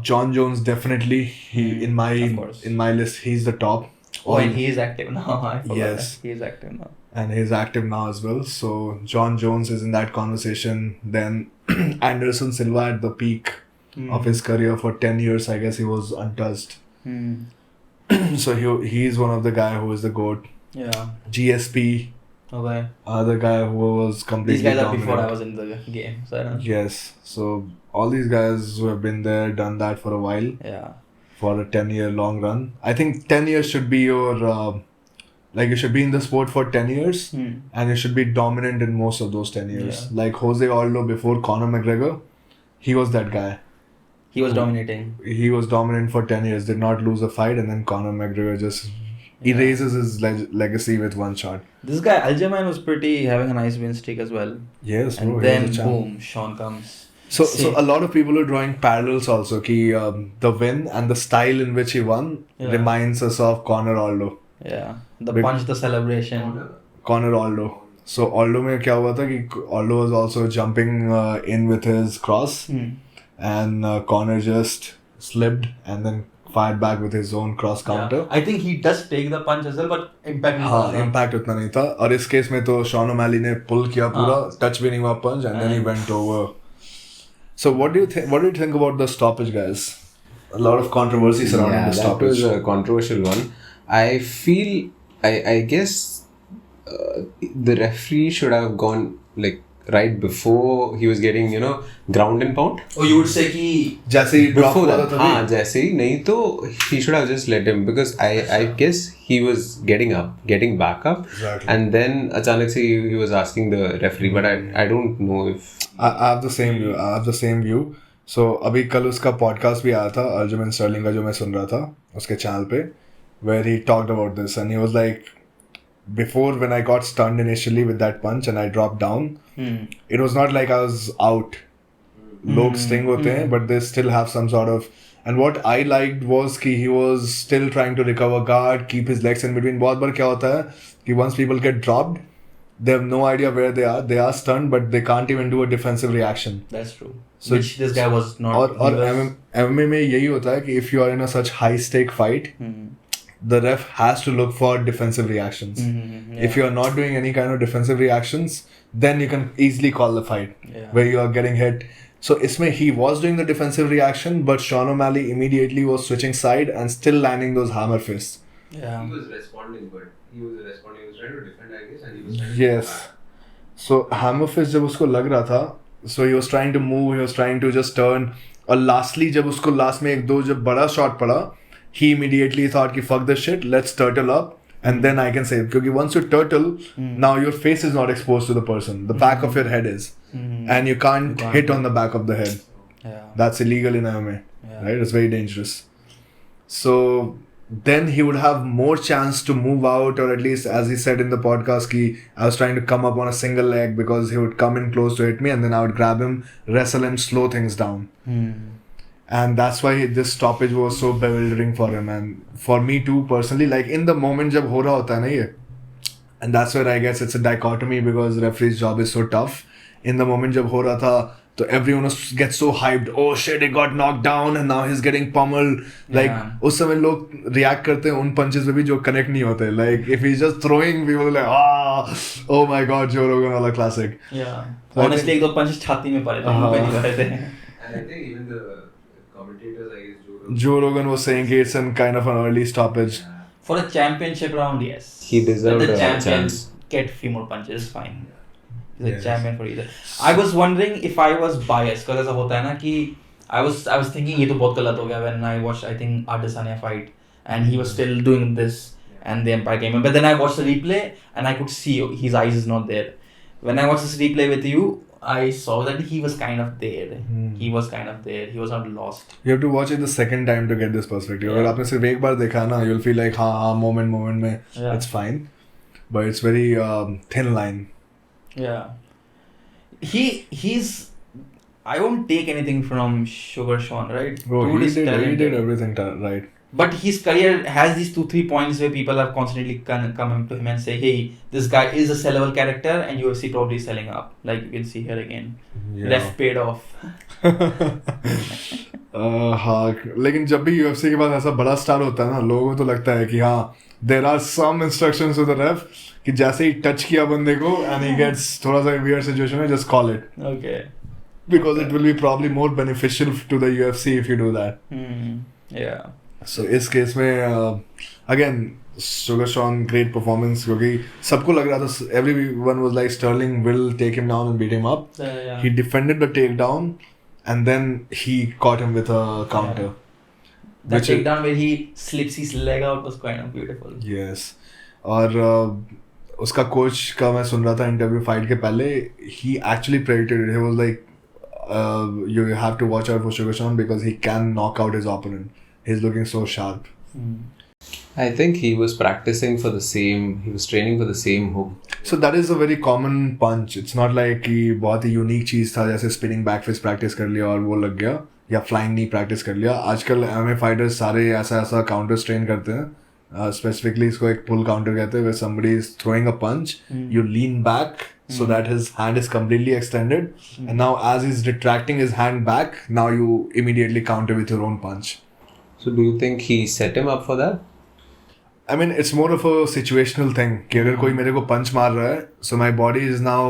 John Jones definitely in my list he's the top. Oh, and he is active now. I forgot yes, that. He is active now. And he's active now as well. So John Jones is in that conversation. Then Anderson Silva at the peak of his career for 10 years, I guess he was untouched. So he's one of the guy who is the GOAT. Yeah. GSP. Okay. Other guy who was completely These guys are dominant. before I was in the game, so I don't know. Yes. So all these guys who have been there, done that for a while. Yeah. For a 10-year long run. I think 10 years should be your... you should be in the sport for 10 years and you should be dominant in most of those 10 years. Yeah. Like Jose Aldo before Conor McGregor, he was that guy. He was dominating. He was dominant for 10 years, did not lose a fight, and then Conor McGregor just erases his legacy with one shot. This guy, AlJamaine, was having a nice win streak as well. Yes, bro. And then, boom, Sean comes. So a lot of people are drawing parallels also. The win and the style in which he won reminds us of Conor Aldo. Yeah, the punch, the celebration. Conor Aldo. So Aldo में क्या हुआ था कि Aldo was also jumping in with his cross and Conor just slipped and then fired back with his own cross counter. Yeah. I think he does take the punch as well, but impact impact उतना नहीं था. और इस case में तो Sean-AlJamaine ने pull किया पूरा, touch भी नहीं हुआ punch and then he went over. So what do you think? What do you think about the stoppage, guys? A lot of controversy surrounding the stoppage. That was a controversial one. I feel, I guess the referee should have gone like right before he was getting, ground and pound. Oh, you would say कि जैसे ही before that, हाँ जैसे ही नहीं तो he should have just let him, because I guess he was getting back up, and then अचानक से he was asking the referee, but I don't know if I have the same view. So अभी कल उसका podcast भी आया था Aljamain Sterling का, जो मैं सुन रहा था उसके channel पे, where he talked about this and he was like, before when I got stunned initially with that punch and I dropped down, it was not like I was out. Log sting होते हैं, but they still have some sort of. And what I liked was कि he was still trying to recover guard, keep his legs in between. बहुत बार क्या होता है कि once people get dropped, they have no idea where they are. They are stunned, but they can't even do a defensive reaction. That's true. So which this guy was not. और MMA में यही होता है कि if you are in a such high stake fight, the ref has to look for defensive reactions. If you are not doing any kind of defensive reactions, then you can easily call the fight where you are getting hit. So isme he was doing the defensive reaction, but Sean-AlJamaine immediately was switching side and still landing those hammer fists. Yeah. He was responding, but he was trying to defend, I guess, and he was trying to yes. So hammer fist जब उसको लग रहा था, so he was trying to move, he was trying to just turn. और lastly जब उसको last में एक दो जब बड़ा shot पड़ा, he immediately thought कि fuck this shit, let's turtle up and then I can save. Because once you turtle, now your face is not exposed to the person. The back of your head is. And you can't hit on the back of the head. Yeah. That's illegal in MMA. Yeah. Right? It's very dangerous. So then he would have more chance to move out, or at least as he said in the podcast, I was trying to come up on a single leg because he would come in close to hit me and then I would grab him, wrestle him, slow things down. And that's why this stoppage was so bewildering for him, and for me too personally. Like in the moment जब हो रहा होता है ना ये, and that's where I guess it's a dichotomy, because referee's job is so tough. In the moment जब हो रहा था, so everyone gets so hyped. Oh shit, he got knocked down and now he's getting pummeled. Like उस समय लोग react करते हैं उन punches में भी जो connect नहीं होते. Like if he's just throwing, people are like oh my god, Joe Rogan वाला classic. Yeah. So honestly एक दो punches छाती में पड़े थे, मुंह पे नहीं पड़े थे. And I think even the commentators, I guess Joe Rogan was saying it's in kind of an early stoppage. For a championship round, yes. He deserved Let the a champion chance. get few more punches, fine. He's a Yes. champion for either. I was wondering if I was biased, because ऐसा होता है ना कि I was thinking ये तो बहुत गलत हो गया when I watched I think Adesanya fight and he was still doing this and the Empire came in. But then I watched the replay and I could see his eyes is not there. When I watched this replay with you, I saw that he was kind of there. He was kind of there. He was not lost. You have to watch it the second time to get this perspective. Yeah. अगर आपने सिर्फ एक बार देखा ना, you'll feel like हाँ moment में Yeah. it's fine, but it's very thin line. Yeah. He's I won't take anything from Sugar Sean, right? Bro, Dude he is did talented. everything right. But his career has these 2-3 points where people have constantly come up to him and say, hey, this guy is a sellable character and UFC probably is selling up. Like you can see here again. Yeah. Ref paid off. हाँ, लेकिन जब भी UFC के बाद ऐसा बड़ा star होता है ना, लोगों को तो लगता है कि हाँ there are some instructions to the ref कि जैसे ही टच किया बंदे को and he gets थोड़ा सा weird situation में, just call it. Okay. Because it will be probably more beneficial to the UFC if you do that. Yeah. So इस case में again Sugar Sean great performance क्योंकि सबको लग रहा था, everyone was like Sterling will take him down and beat him up. Yeah. He defended the takedown and then he caught him with a counter. That takedown where he slips his leg out was kind of beautiful. Yes. और उसका coach का मैं सुन रहा था interview fight के पहले, he actually predicted it. He was like you have to watch out for Sugar Sean because he can knock out his opponent. He's looking so sharp. I think he was practicing for the same, he was training for the same hook. So that is a very common punch. It's not like कि बहुत ही unique चीज़ था जैसे spinning back fist practice कर लिया और वो लग गया, या flying knee practice कर लिया. आजकल MMA fighters सारे ऐसा counters train करते हैं. Specifically इसको एक pull counter कहते हैं, where somebody is throwing a punch, you lean back so that his hand is completely extended, and now as he's retracting his hand back, now you immediately counter with your own punch. So do you think he set him up for that? I mean, it's more of a situational thing कि अगर कोई मेरे को punch मार रहा है, so my body is now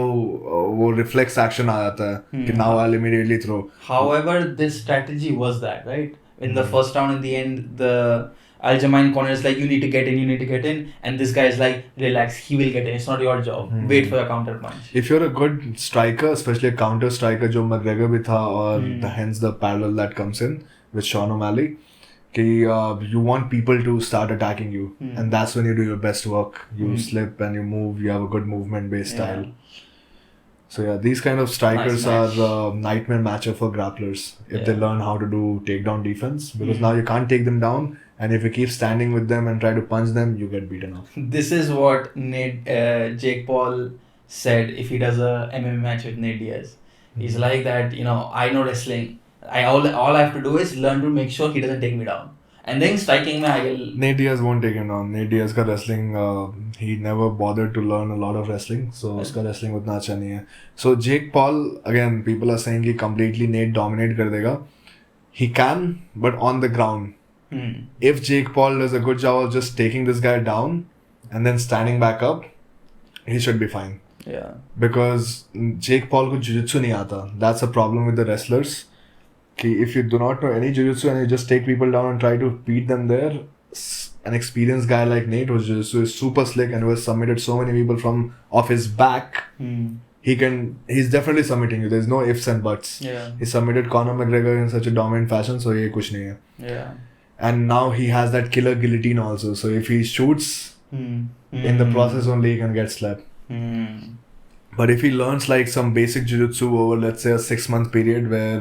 वो reflex action आ जाता है कि now I'll immediately throw. However, this strategy was that, right? In the first round, in the end, the Al-Jamaine corner is like, you need to get in, and this guy is like, relax, he will get in. It's not your job. Wait for your counter punch. If you're a good striker, especially a counter striker, जो McGregor भी था, और hence the parallel that comes in with Sean O'Malley, कि you want people to start attacking you, and that's when you do your best work. You slip and you move. You have a good movement-based style. So yeah, these kind of strikers Nice are nightmare matchup for grapplers if they learn how to do takedown defense, because now you can't take them down, and if you keep standing with them and try to punch them, you get beaten up. This is what Jake Paul said if he does a MMA match with Nate Diaz. He's like that, I know wrestling. All I have to do is learn to make sure he doesn't take me down. And then striking I will... Nate Diaz won't take him down. Nate Diaz का wrestling, he never bothered to learn a lot of wrestling. So उसका wrestling उतना अच्छा नहीं है. So Jake Paul, again, people are saying कि completely Nate dominate कर देगा. He can, but on the ground. If Jake Paul does a good job of just taking this guy down and then standing back up, he should be fine. Yeah. Because Jake Paul को jiu-jitsu नहीं आता. That's a problem with the wrestlers. If you do not know any jiu-jitsu and you just take people down and try to beat them there, an experienced guy like Nate who's jiu-jitsu is super slick and who has submitted so many people from off his back, he's definitely submitting you. There's no ifs and buts. Yeah. He submitted Conor McGregor in such a dominant fashion, so ये कुछ नहीं है. Yeah. And now he has that killer guillotine also. So if he shoots, in the process only he can get slapped. But if he learns like some basic jiu-jitsu over, let's say, a 6-month period where,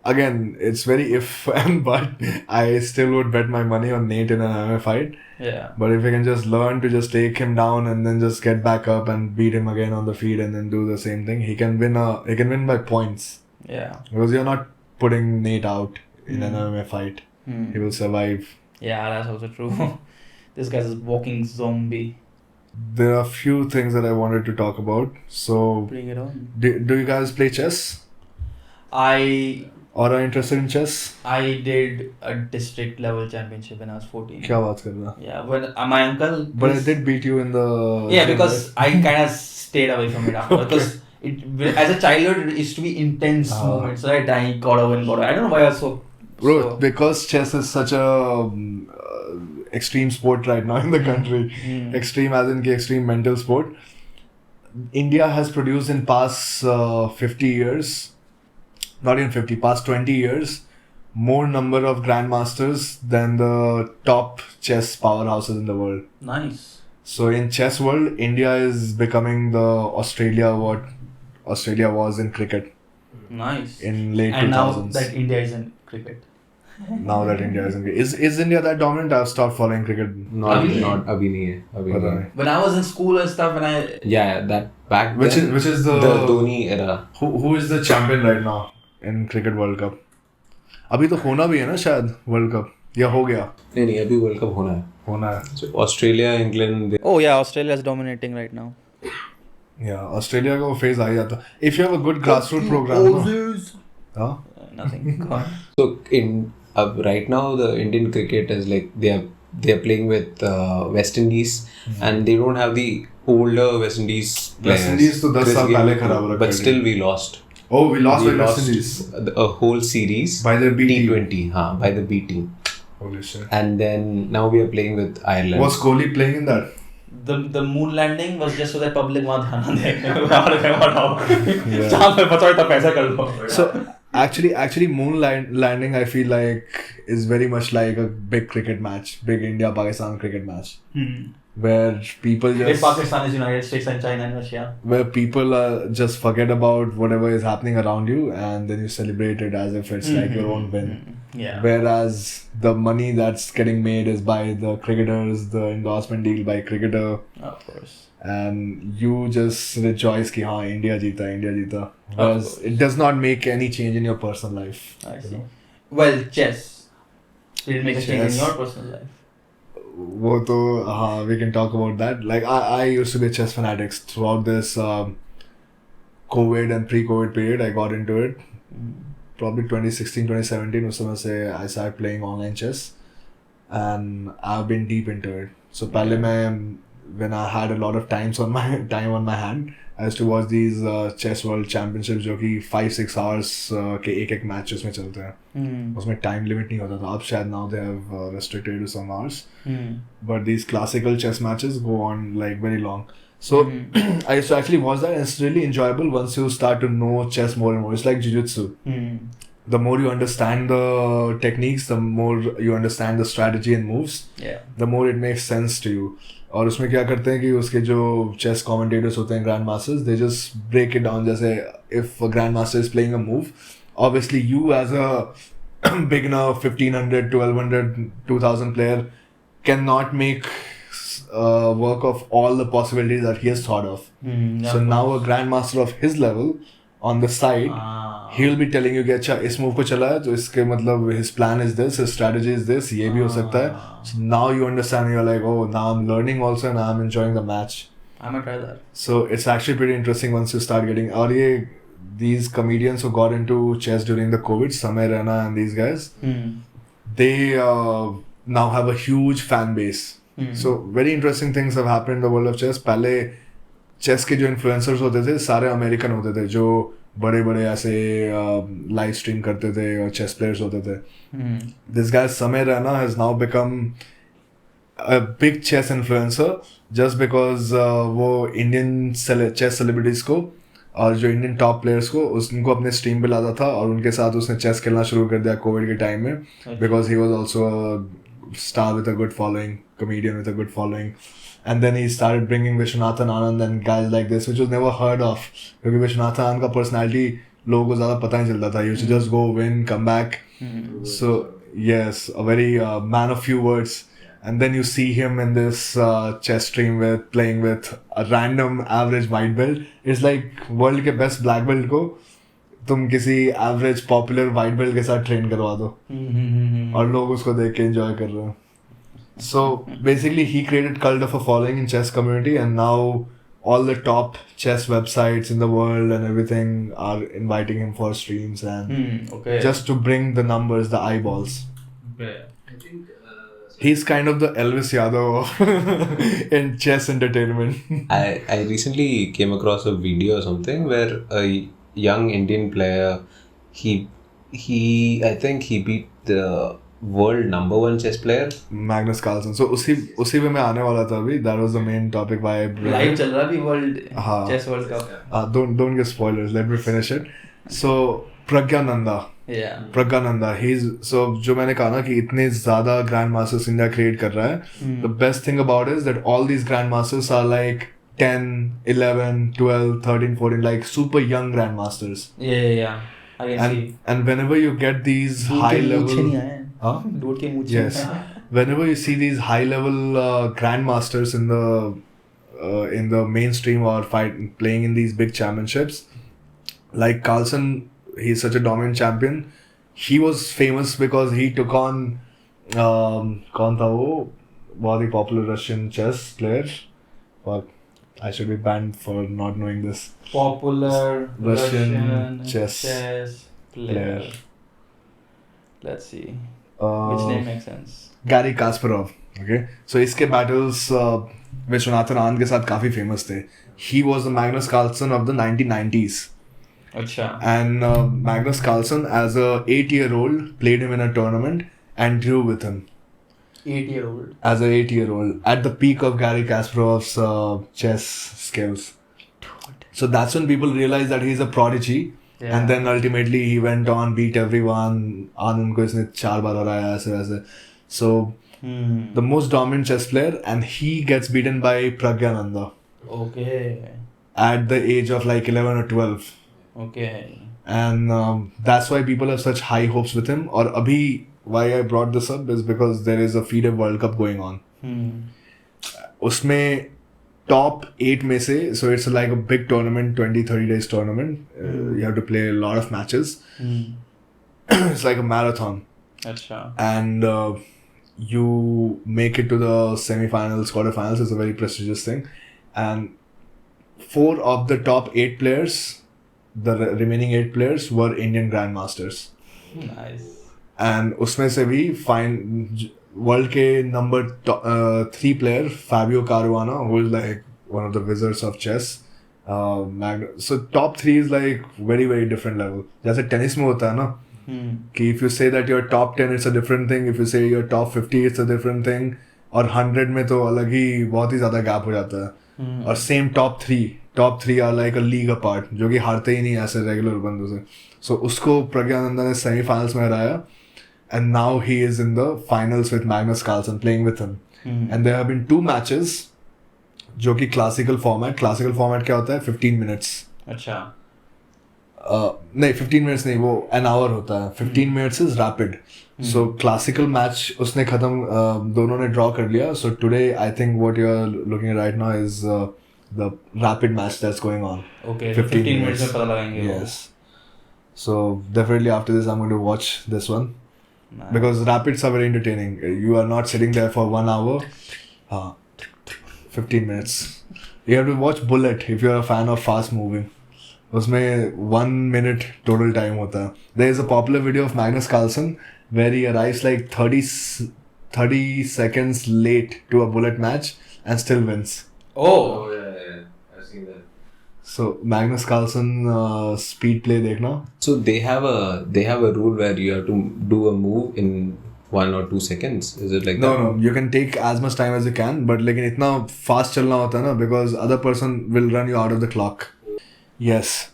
again, it's very if and but, I still would bet my money on Nate in an MMA fight. Yeah. But if he can just learn to just take him down and then just get back up and beat him again on the feet and then do the same thing, he can win by points. Yeah. Because you're not putting Nate out in an MMA fight. He will survive. Yeah, that's also true. This guy's a walking zombie. There are a few things that I wanted to talk about. So, Bring it on. do you guys play chess? Or are interested in chess? I did a district level championship when I was 14. क्या बात कर रहा? Yeah, when my uncle... But I did beat you in the... Yeah, because I kind of stayed away from it after. Because as a childhood, it used to be intense moments, right? Dying, got over. I don't know why I was so Bro, So- because chess is such a extreme sport right now in the country. Extreme as in extreme mental sport. India has produced in past 50 years, not even 50, past 20 years, more number of grandmasters than the top chess powerhouses in the world. Nice. So in chess world, India is becoming the Australia what Australia was in cricket Nice. in late And now 2000s. that India is in cricket. Now that India is in is India that dominant? I've stopped following cricket. Not Abhi- not abhi nahi hai. Abhi Pata nahi hai. nahi. When I was in school and stuff, when I Yeah, that back Which then, is the Dhoni era. who is the champion right now in cricket World Cup? अभी तो होना भी है ना शायद World Cup या हो गया नहीं अभी वर्ल्ड कप होना है. होना है. So Australia, England. Oh yeah, Australia is dominating right now. Yeah, Australia का वो phase आ ही जाता. If you have a good grassroots program, no? हाँ? Nothing. Go on. So in right now the Indian cricket is like they are playing with West Indies and they don't have the older West Indies players. West Indies तो 10 Chris साल Gayle पहले too, खराब रखा but है. still we lost. Oh, we lost We by West lost Indies a whole series by the B team. T20 by the B team. Holy shit. And then now we are playing with Ireland. Was Kohli playing in that? The moon landing was just so that public वहाँ ध्यान ना दे. जहाँ पे बचा इतना पैसा कर लो. So actually moon landing I feel like is very much like a big cricket match, big India Pakistan cricket match, where people If just Pakistan is United States and China and Russia. where people just forget about whatever is happening around you and then you celebrate it as if it's like your own win. Yeah. Whereas the money that's getting made is by the cricketers, the endorsement deal by cricketer, Of course. and you just rejoice कि हाँ India जीता. Whereas it does not make any change in your personal life. I you see. know? Well, chess. Did it make a change in Chess. your personal life? वो तो हाँ, we can talk about that. Like I used to be a chess fanatic throughout this COVID and pre-COVID period. I got into it. Probably 2016, 2017 उस समय से I started playing online chess and I've been deep into it. So पहले मैं when I had a lot of time on my hand, I used to watch these chess world championships जो कि 5-6 hours के एक match उसमें चलते हैं. उसमें time limit नहीं होता था. अब शायद now they have restricted to some hours. But these classical chess matches go on like very long. So I used to actually watch that and it's really enjoyable once you start to know chess more and more. It's like jiu-jitsu. The more you understand the techniques, the more you understand the strategy and moves, the more it makes sense to you. और उसमें क्या करते हैं कि उसके जो chess commentators होते हैं grandmasters, they just break it down. जैसे if a grandmaster is playing a move, obviously you as a beginner 1500, 1200, 2000 player cannot make work of all the possibilities that he has thought of. So now a grandmaster of his level on the side, he will be telling you कि अच्छा इस move को चला है तो इसके मतलब his plan is this, his strategy is this, ये भी हो सकता है. So now you understand, you're like, oh, now I'm learning also and I'm enjoying the match. I'm gonna try that. So it's actually pretty interesting once you start getting. और ये these comedians who got into chess during the COVID, Samay Raina and these guys, they now have a huge fan base. So very interesting things have happened in the world of chess. पहले chess के जो influencers होते थे सारे American होते थे जो बड़े बड़े ऐसे live stream करते थे और chess players होते थे. This guy Samay Raina has now become a big chess influencer just because वो Indian chess celebrities को और जो Indian top players को उनको अपने stream पे लाता था और उनके साथ उसने chess खेलना शुरू कर दिया COVID के time में, because he was also a star with a good following, comedian with a good following. And then he started bringing Vishwanathan Anand and guys like this, which was never heard of. क्योंकि Vishwanathan Anand का personality लोगों को ज़्यादा पता नहीं चलता था. He used to just go win, come back. So yes, a very man of few words. And then you see him in this chess stream with playing with a random average white belt. It's like world के best black belt को तुम किसी average popular white belt के साथ train करवा दो और लोग उसको देख के enjoy कर रहे हैं. So basically he created cult of a following in chess community and now all the top chess websites in the world and everything are inviting him for streams and just to bring the numbers, the eyeballs. He's kind of the Elvish Yadav in chess entertainment. I recently came across a video or something where a young Indian player, he I think he beat the world number 1 chess player? Magnus Carlsen. So उसी पे मैं आने वाला था अभी. That was the main topic why I brought live it. चल रहा भी world chess world cup. Don't get spoilers. Let me finish it. So Pragyananda. Pragyananda. So जो मैंने कहा ना कि इतने ज़्यादा ग्रैंड मास्टर्स इंडिया क्रिएट कर रहा है. The best thing about it is that all these grand masters are like 10, 11, 12, 13, 14, like super young grand masters. Yeah. I can see. And whenever you get these high level, yes, whenever you see these high level grandmasters in the mainstream or playing in these big championships, like Carlsen, he's such a dominant champion. He was famous because he took on कौन था वो बहुत ही popular Russian chess player. Fuck, I should be banned for not knowing this. Popular Russian chess player. Let's see. Which name makes sense? Garry Kasparov. Okay, so इसके battles Viswanathan Anand के साथ काफी famous थे. He was the Magnus Carlsen of the 1990s. अच्छा. And Magnus Carlsen, as a 8-year-old, played him in a tournament and drew with him. 8-year-old. As an 8-year-old, at the peak of Garry Kasparov's chess skills. So that's when people realized that he's a prodigy. Yeah. And then ultimately he went on, beat everyone. Anand ko isne 4 baar haraya aise. So the most dominant chess player, and he gets beaten by Pragyananda. Okay. At the age of like 11 or 12. Okay. And that's why people have such high hopes with him. Or abhi, why I brought this up is because there is a FIDE World Cup going on. Usme top 8 में से, so it's like a big tournament, 20-30 days tournament. You have to play a lot of matches. It's like a marathon. Achha. And you make it to the semi-finals, quarter-finals. It's a very prestigious thing. And 4 of the top 8 players, the remaining 8 players, were Indian grandmasters. Nice. And उसमें से भी world के number 3 player, Fabio Caruana, who is like one of the wizards of chess. So top 3 is like very, very different level. जैसे tennis में होता है ना, कि if you say that you're top 10, it's a different thing. If you say you're top 50, it's a different thing. और 100 में तो अलग ही बहुत ही ज़्यादा gap हो जाता है. और same top 3 are like a league apart, जो कि हारते ही नहीं ऐसे regular बंदों से. So उसको प्रज्ञानंदा ने semi-finals में हराया. And now he is in the finals with Magnus Carlsen, playing with him. And there have been 2 matches, जो कि classical format क्या होता है? 15 minutes. अच्छा. नहीं 15 minutes नहीं, वो an hour होता है. 15 minutes is rapid. So classical match उसने खत्म, दोनों ने draw कर लिया. So today I think what you're looking at right now is the rapid match that's going on. Okay. 15 minutes में पता लगाएंगे. Yes. So definitely after this I'm going to watch this one. Nice. Because rapids are very entertaining. You are not sitting there for 1 hour. 15 minutes. You have to watch Bullet if you are a fan of fast moving. उसमें 1 minute total time होता है. There is a popular video of Magnus Carlsen where he arrives like 30 seconds late to a Bullet match and still wins. Oh yeah. I've seen that. So Magnus Carlsen speed play देखना. So they have a rule where you have to do a move in 1 or 2 seconds. Is it like that? No. You can take as much time as you can, but लेकिन इतना fast चलना होता है ना, because other person will run you out of the clock. Yes.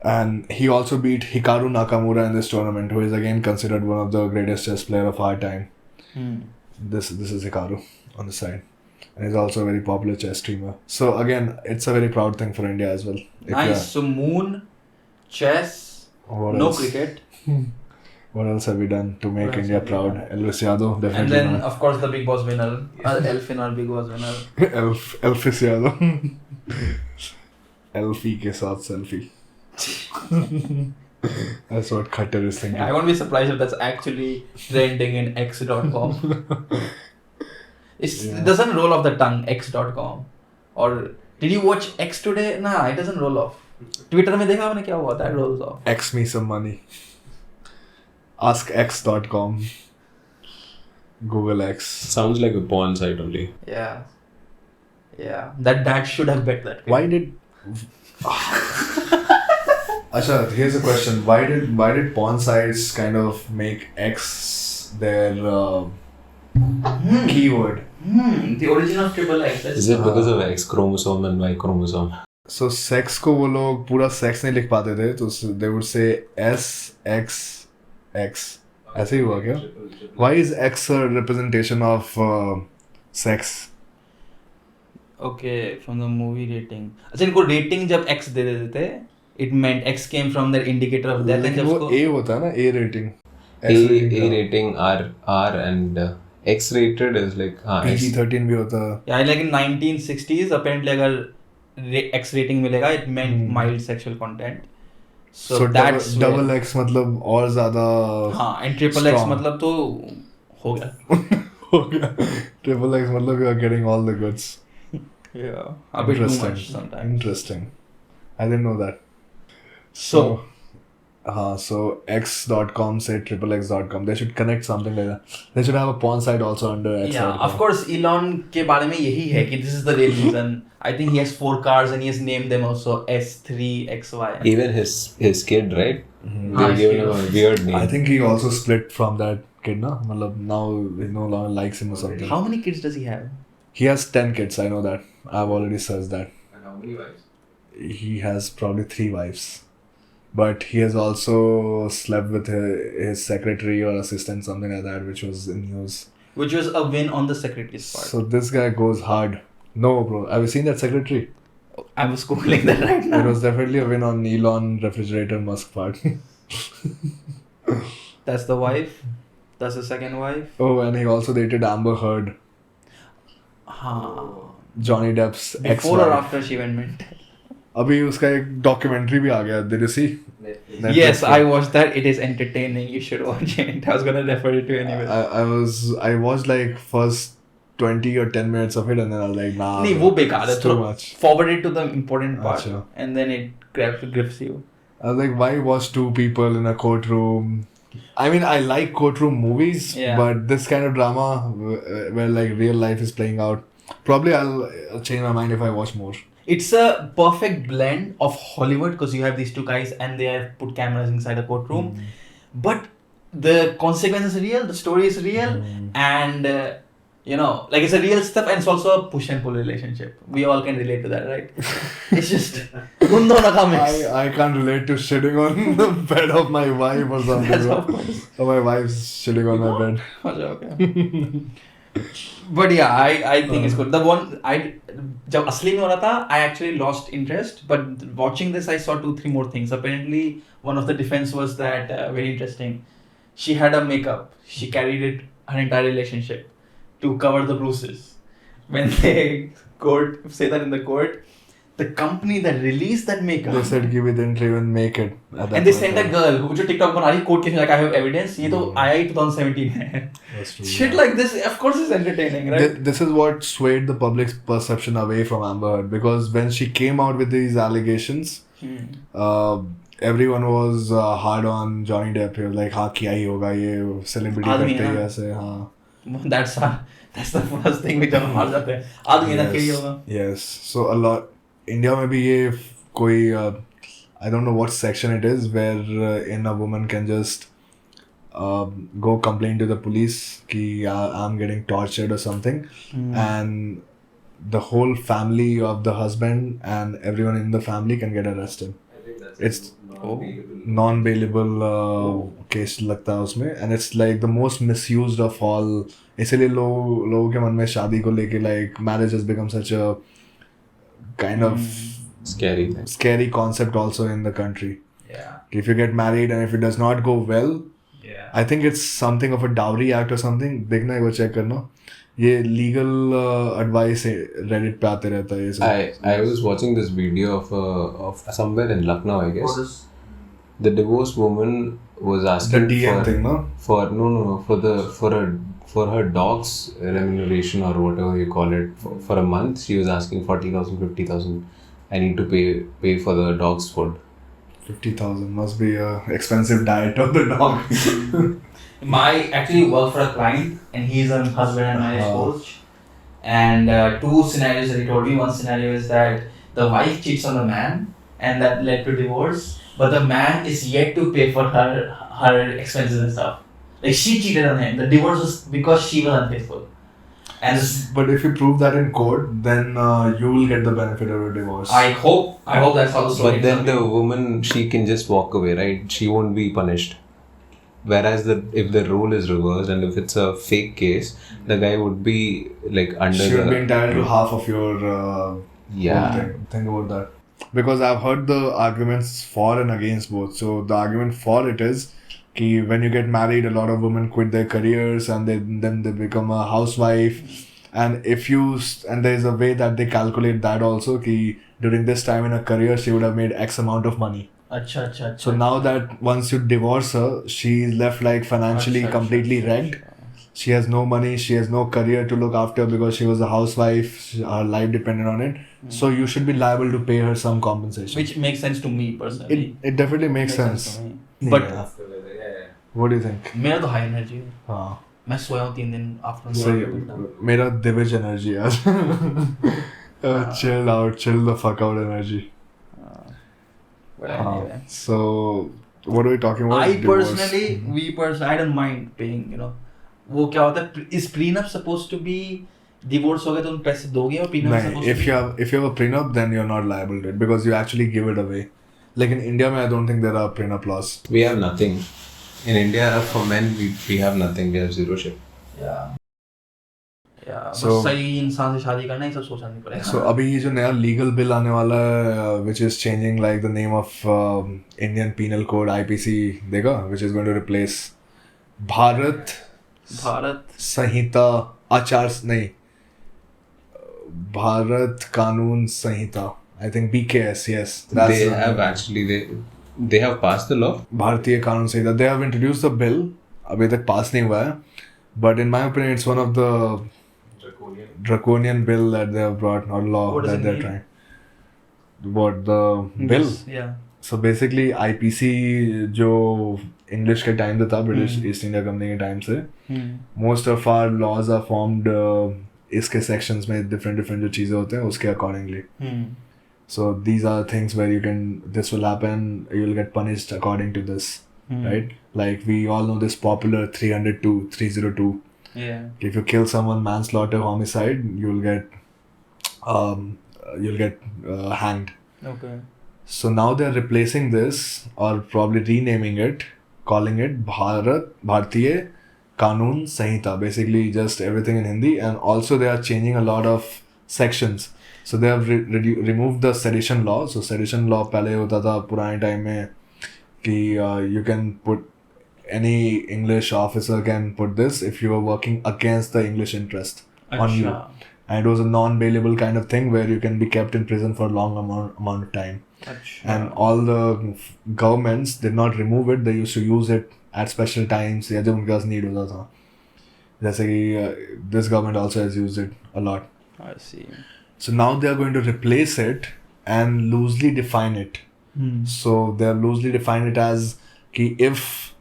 And he also beat Hikaru Nakamura in this tournament, who is again considered one of the greatest chess player of our time. This is Hikaru on the side. And he's also a very popular chess streamer. So again, it's a very proud thing for India as well. Nice. So moon, chess, no cricket. What else have we done to make India proud? Elvish Yadav, definitely. And then not. of course the Bigboss winner, Elf in our Bigboss winner. Elvish Yadav. Elfie के साथ selfie. That's what Khatter is thinking. I won't be surprised if that's actually trending in x.com. It doesn't roll off the tongue, x.com. Or did you watch X today? Nah, it doesn't roll off. Twitter में देखा आपने क्या हुआ? That rolls off. X me some money. AskX.com. Google X. Sounds like a porn site only. Yeah. That should have bet that. Why did... Asha, here's a question. Why did porn sites kind of make X their keyword? The origin of triple X. Is it because of X chromosome and Y chromosome? So sex को वो लोग पूरा sex नहीं लिख पाते थे, तो they would say S X X. ऐसे ही हुआ क्या? Why is X a representation of sex? Okay, from the movie rating. अच्छा इनको rating जब X दे देते थे, it meant X came from their indicator of death. लेकिन वो A होता है ना, A rating. A rating R and X rated is like PG-13 भी होता है. Yeah, like in 1960s apparently अगर X rating मिलेगा, it meant mild sexual content. So that's double X मतलब और ज़्यादा. हाँ, and triple X मतलब तो हो गया. Triple X मतलब you are getting all the goods. Yeah, a bit too much sometimes. Interesting. I didn't know that. So X.com said XXX.com. They should connect something like that. They should have a porn site also under X. Yeah, of course, Elon के बारे में यही है कि this is the real reason. I think he has 4 cars and he has named them also S3, XY. Even his kid, right? They gave him a weird name. I think he also split from that kid, na? Matlab, now he no longer likes him or something. How many kids does he have? He has 10 kids, I know that. I've already searched that. And how many wives? He has probably 3 wives. But he has also slept with his secretary or assistant, something like that, which was in news. Which was a win on the secretary's part. So this guy goes hard. No, bro. Have you seen that secretary? I was googling that right now. It was definitely a win on Elon Refrigerator Musk part. That's the wife. That's the second wife. Oh, and he also dated Amber Heard. Johnny Depp's ex-wife. Before or after she went mental? अभी उसका एक documentary भी आ गया. Did you see? Netflix. Yes, I watched that. It is entertaining. You should watch it. I was gonna refer it to you anyway. I watched like first 20 or 10 minutes of it and then I was like, nah. नहीं वो बेकार है. Too much. Forward it to the important part Achha. and then it grips you. I was like, why watch 2 people in a courtroom? I mean, I like courtroom movies, but this kind of drama where like real life is playing out, probably I'll change my mind if I watch more. It's a perfect blend of Hollywood because you have these 2 guys and they have put cameras inside a courtroom. But the consequence is real, the story is real, and like it's a real stuff and it's also a push and pull relationship. We all can relate to that, right? It's just उन दोनों का mix. I can't relate to shitting on the bed of my wife or something. Or my wife's shitting on my bed. Okay. But yeah, I think it's good. The one जब असली में हो रहा था, I actually lost interest. But watching this, I saw 2-3 more things. Apparently, one of the defense was that very interesting. She had a makeup. She carried it her entire relationship to cover the bruises. When they say that in the court, the company that released that makeup. They said we didn't even make it. And they sent a girl who जो TikTok बना रही court case में like I have evidence. ये तो आया ही 2017 में. That's true. Shit like this, of course, is entertaining, right? This is what swayed the public's perception away from Amber Heard because when she came out with these allegations, everyone was hard on Johnny Depp. He was like, हाँ किया ही होगा ये celebrity करते ही ऐसे हाँ. That's the first thing we जब हार जाते हैं. आदमी ना किया ही होगा. Yes. So a lot. India में भी ये कोई I don't know what section it is where in a woman can just go complain to the police कि I'm getting tortured or something and the whole family of the husband and everyone in the family can get arrested. It's non-bailable case लगता है उसमें and it's like the most misused of all. इसलिए लोगों के मन में शादी को लेके like marriage has become such a kind of scary concept also in the country. Yeah. If you get married and if it does not go well, I think it's something of a dowry act or something. देखना एक बार check करना. ये legal advice Reddit पे आते रहता है ये सब. I was watching this video of somewhere in Lucknow, I guess. The divorced woman was asking the DM thing, no? For her dog's remuneration or whatever you call it for a month, she was asking 40,000, 50,000. I need to pay for the dog's food. 50,000 must be a expensive diet of the dog. I actually work for a client and he's a husband and marriage coach. And 2 scenarios that he told me. One scenario is that the wife cheats on the man and that led to divorce. But the man is yet to pay for her expenses and stuff. Like she cheated on him. The divorce was because she was unfaithful. But if you prove that in court, then you will get the benefit of a divorce. I hope that's how the story. But then the woman, she can just walk away, right? She won't be punished. Whereas if the role is reversed and if it's a fake case, the guy would be like under. She would be entitled to half of your whole thing. Think about that. Because I've heard the arguments for and against both. So the argument for it is कि when you get married, a lot of women quit their careers and then they become a housewife. And and there's a way that they calculate that also कि during this time in her career, she would have made X amount of money. So now that once you divorce her, she's left like financially completely wrecked. She has no money, she has no career to look after because she was a housewife, her life depended on it. So you should be liable to pay her some compensation. Which makes sense to me personally. It definitely makes sense. To me. But what do you think? मेरा तो high energy है. हाँ. मैं सोया हूँ 3 दिन after. सही. मेरा Divij energy यार. Chill the fuck out energy. But anyway. So what are we talking about? I don't mind paying, वो क्या होता है? Is prenup supposed to be divorce हो गया तो तुम पैसे दोगे और prenup supposed to be? If you have a prenup, then you're not liable to it because you actually give it away. Like in India, I don't think there are prenup laws. We have nothing. In India, for men, we have nothing. We have zero shit. Yeah. So सही इंसान से शादी करना ही सब सोचना नहीं पड़ेगा. So अभी ये जो नया legal bill आने वाला है, which is changing like the name of Indian Penal Code IPC देखा, which is going to replace Bharat संहिता भारत कानून संहिता. I think BKS, yes. They have passed the law. भारतीय कानून संहिता. They have introduced the bill. अभी तक pass नहीं हुआ है. But in my opinion, it's one of the draconian bill that they have brought, or law that they're trying. What, the bill? Yeah. So basically IPC जो English के time से था, British East India Company के time से, most of our laws are formed इसके sections में different जो चीजें होते हैं उसके accordingly. So these are things where this will happen, you will get punished according to this, right? Like we all know this popular 302. Yeah. If you kill someone, manslaughter, homicide, you'll get hanged. Okay. So now they're replacing this or probably renaming it, calling it Bharatiya Kanun Sanhita. Basically just everything in Hindi, and also they are changing a lot of sections. So they have removed the sedition law. So sedition law पहले होता था पुराने time में कि you can put any English officer can put this if you are working against the English interest on you. And it was a non-bailable kind of thing where you can be kept in prison for a long amount of time. And all the governments did not remove it. They used to use it at special times या जब उनके पास need होता था. जैसे कि this government also has used it a lot. I see. So now they are going to replace it and loosely define it. So they are loosely define it as कि if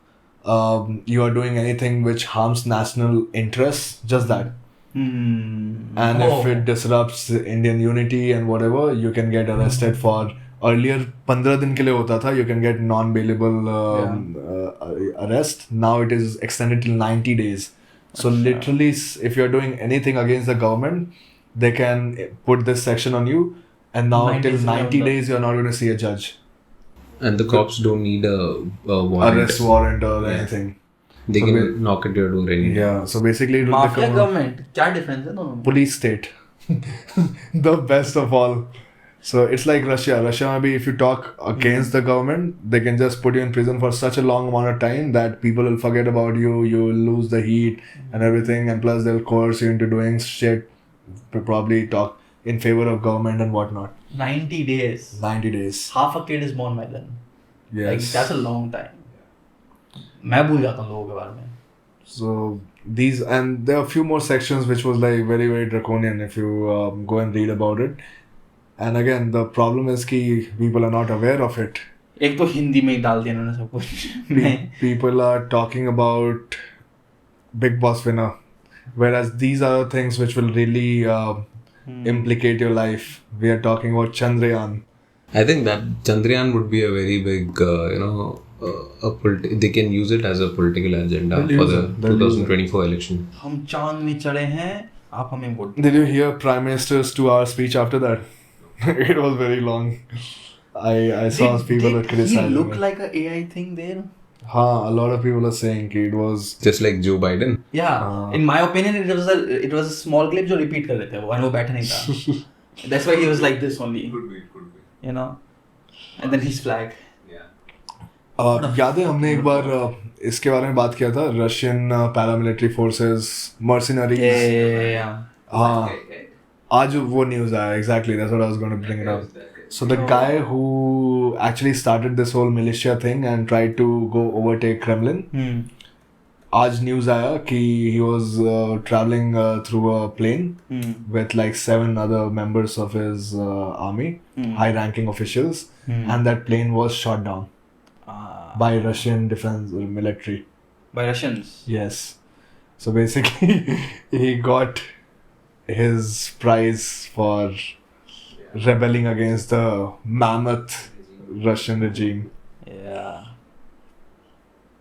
you are doing anything which harms national interests, just that. And if it disrupts Indian unity and whatever, you can get arrested for. Earlier 15 दिन के लिए होता था, you can get non-bailable arrest. Now it is extended till 90 days. So literally, if you are doing anything against the government, they can put this section on you, and now till 90 days you are not going to see a judge. And the cops don't need a warrant. Arrest warrant or anything. They can knock at your door anytime. Yeah, so basically it will Mafia become government. क्या difference है दोनों में? Police state. The best of all. So it's like Russia. Russia maybe if you talk against the government, they can just put you in prison for such a long amount of time that people will forget about you. You will lose the heat and everything, and plus they'll coerce you into doing shit. Probably talk in favor of government and whatnot. 90 days. 90 days. Half a kid is born by then. Yes. Like that's a long time. मैं भूल जाता हूँ लोगों के बारे में. So these, and there are a few more sections which was like very very draconian if you go and read about it. And again the problem is कि people are not aware of it. एक तो हिंदी में ही डाल दिया उन्होंने सब कुछ. People are talking about Bigboss winner, whereas these are things which will really implicate your life. We are talking about Chandrayaan. I think that Chandrayaan would be a very big, they can use it as a political agenda for the 2024 election. हम चांद में चढ़े हैं, आप हमें vote. Did you hear Prime Minister's 2-hour speech after that? It was very long. I saw people that criticized Did he look it. like a AI thing there? A lot of people are saying it was Just like Joe Biden. Yeah, in my opinion, it was a small clip जो repeat कर रहे थे वो, and वो बैठा नहीं था. That's why he was like this only. Could be. You know, and then his flag. याद है हमने एक बार इसके बारे में बात किया था, Russian paramilitary forces Mercenaries. Yeah. हाँ, आज वो न्यूज़ आया. Exactly, that's what I was going to bring it up. So the guy who actually started this whole militia thing and tried to go overtake Kremlin, आज news आया कि he was traveling through a plane with like 7 other members of his army, high-ranking officials, and that plane was shot down by Russian defense military. By Russians? Yes. So basically, he got his prize for rebelling against the mammoth Russian regime. Yeah.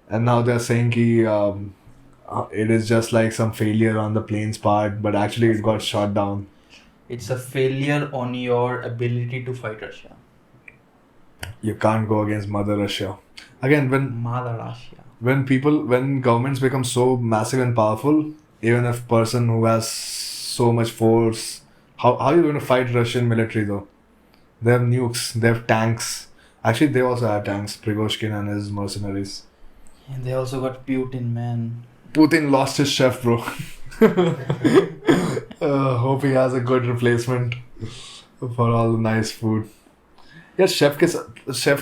And now they're saying it is just like some failure on the plane's part, but actually it got shot down. It's a failure on your ability to fight Russia. You can't go against Mother Russia. Again, Mother Russia. when governments become so massive and powerful, even if person who has so much force, how are you going to fight Russian military though? They have nukes, they have tanks. Actually, they also have tanks, Prigozhin and his mercenaries. And they also got Putin, man. Putin lost his chef, bro. Hope he has a good replacement for all the nice food. यार chef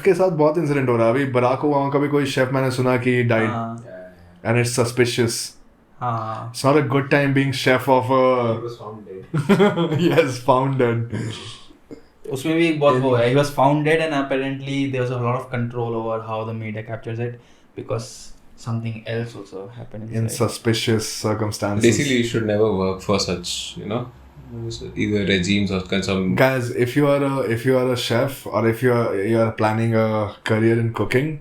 के साथ बहुत incident हो रहा है अभी. Barack Obama का भी कोई शेफ मैंने सुना कि died, and it's suspicious. It's not a good time being chef of a. He was found dead. Yes, found dead. उसमें भी एक बहुत वो है. He was found dead, and apparently there was a lot of control over how the media captures it, because something else also happened In suspicious circumstances. Basically, you should never work for such, either regimes or some. Guys, if you are a chef, or if you are planning a career in cooking,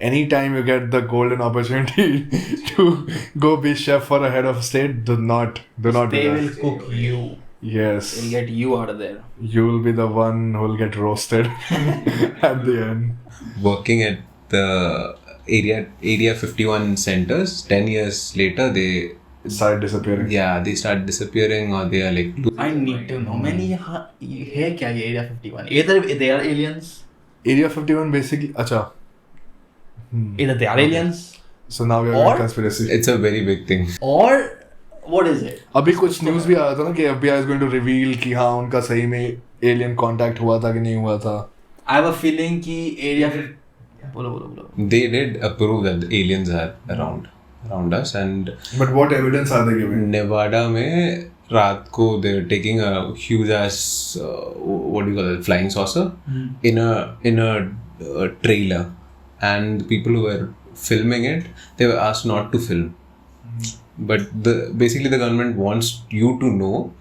anytime you get the golden opportunity to go be chef for a head of state, do not They do that. will cook you. Yes. They'll get you out of there. You will be the one who will get roasted at the end. Working at the Area 51 centers, 10 years later, they Start disappearing. they start disappearing, or they are like. I need to know. मैंने यहाँ है क्या ये Area 51? Either they are aliens. Area 51 basically. अच्छा. Either they are aliens. So now we are Or- in conspiracy. It's a very big thing. Or what is it? अभी कुछ news भी आया था ना कि FBI is going to reveal कि हाँ उनका सही में alien contact हुआ था कि नहीं हुआ था. I have a feeling कि Area 50. बोलो. They did approve that the aliens are around us, and But what evidence are they giving? Nevada में रात को they're taking a huge ass what do you call it, flying saucer in a trailer, and the people who were filming it, they were asked not to film, but basically the government wants you to know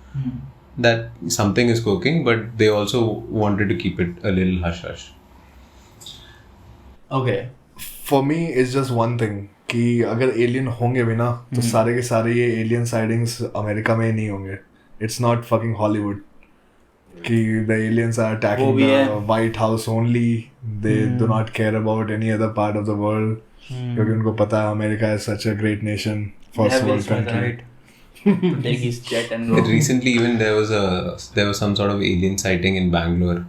that something is cooking, but they also wanted to keep it a little hush hush. Okay. For me, it's just one thing कि अगर alien होंगे भी ना तो सारे के सारे ये एलियन साइडिंग्स अमेरिका में नहीं होंगे. It's not fucking Hollywood. कि the aliens are attacking the White House only. They do not care about any other part of the world. क्योंकि उनको पता है America is such a great nation, first world country. Right. To take his jet and go. Recently, even there was some sort of alien sighting in Bangalore,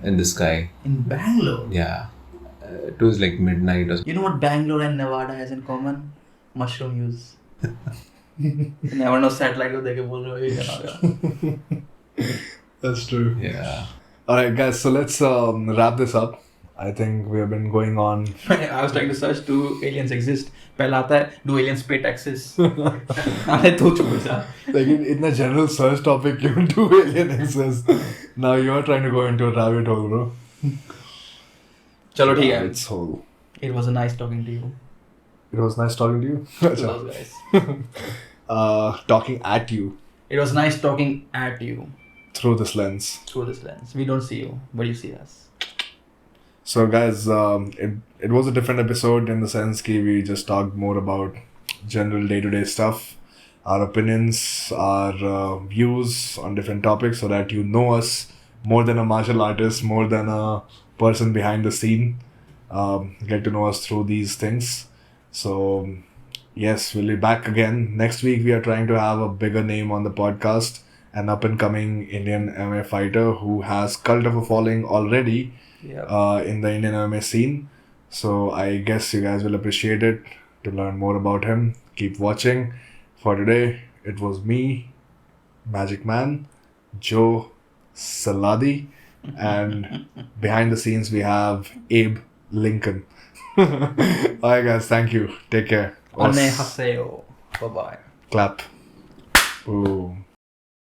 in the sky. In Bangalore? Yeah. It was like midnight or something. You know what Bangalore and Nevada has in common? Mushroom use. You never know satellite को देखे बोल रहे हो ये क्या. That's true. Yeah. Alright guys, so let's wrap this up. I think we have been going on. I was trying to search, do aliens exist? पहला आता है, do aliens pay taxes? अरे तो चुप जा. Like in a general search topic, you do alien exist. Now you are trying to go into a rabbit hole, bro. चलो ठीक है. It's whole. It was nice talking to you. It was nice talking to you. Close, guys. Talking at you. It was nice talking at you. through this lens. Through this lens. We don't see you, but you see us. So guys, it was a different episode in the sense that we just talked more about general day-to-day stuff, our opinions, our views on different topics, so that you know us more than a martial artist, more than a person behind the scene. Get to know us through these things. So yes, we'll be back again. Next week we are trying to have a bigger name on the podcast, an up-and-coming Indian MMA fighter who has cult of a following already in the Indian MMA scene. So I guess you guys will appreciate it to learn more about him. Keep watching. For today, it was me, Magicman, Joe Saladi, and behind the scenes we have Abe Lincoln. Alright guys, thank you. Take care. Annyeonghaseyo. Bye-bye. Clap. Boom.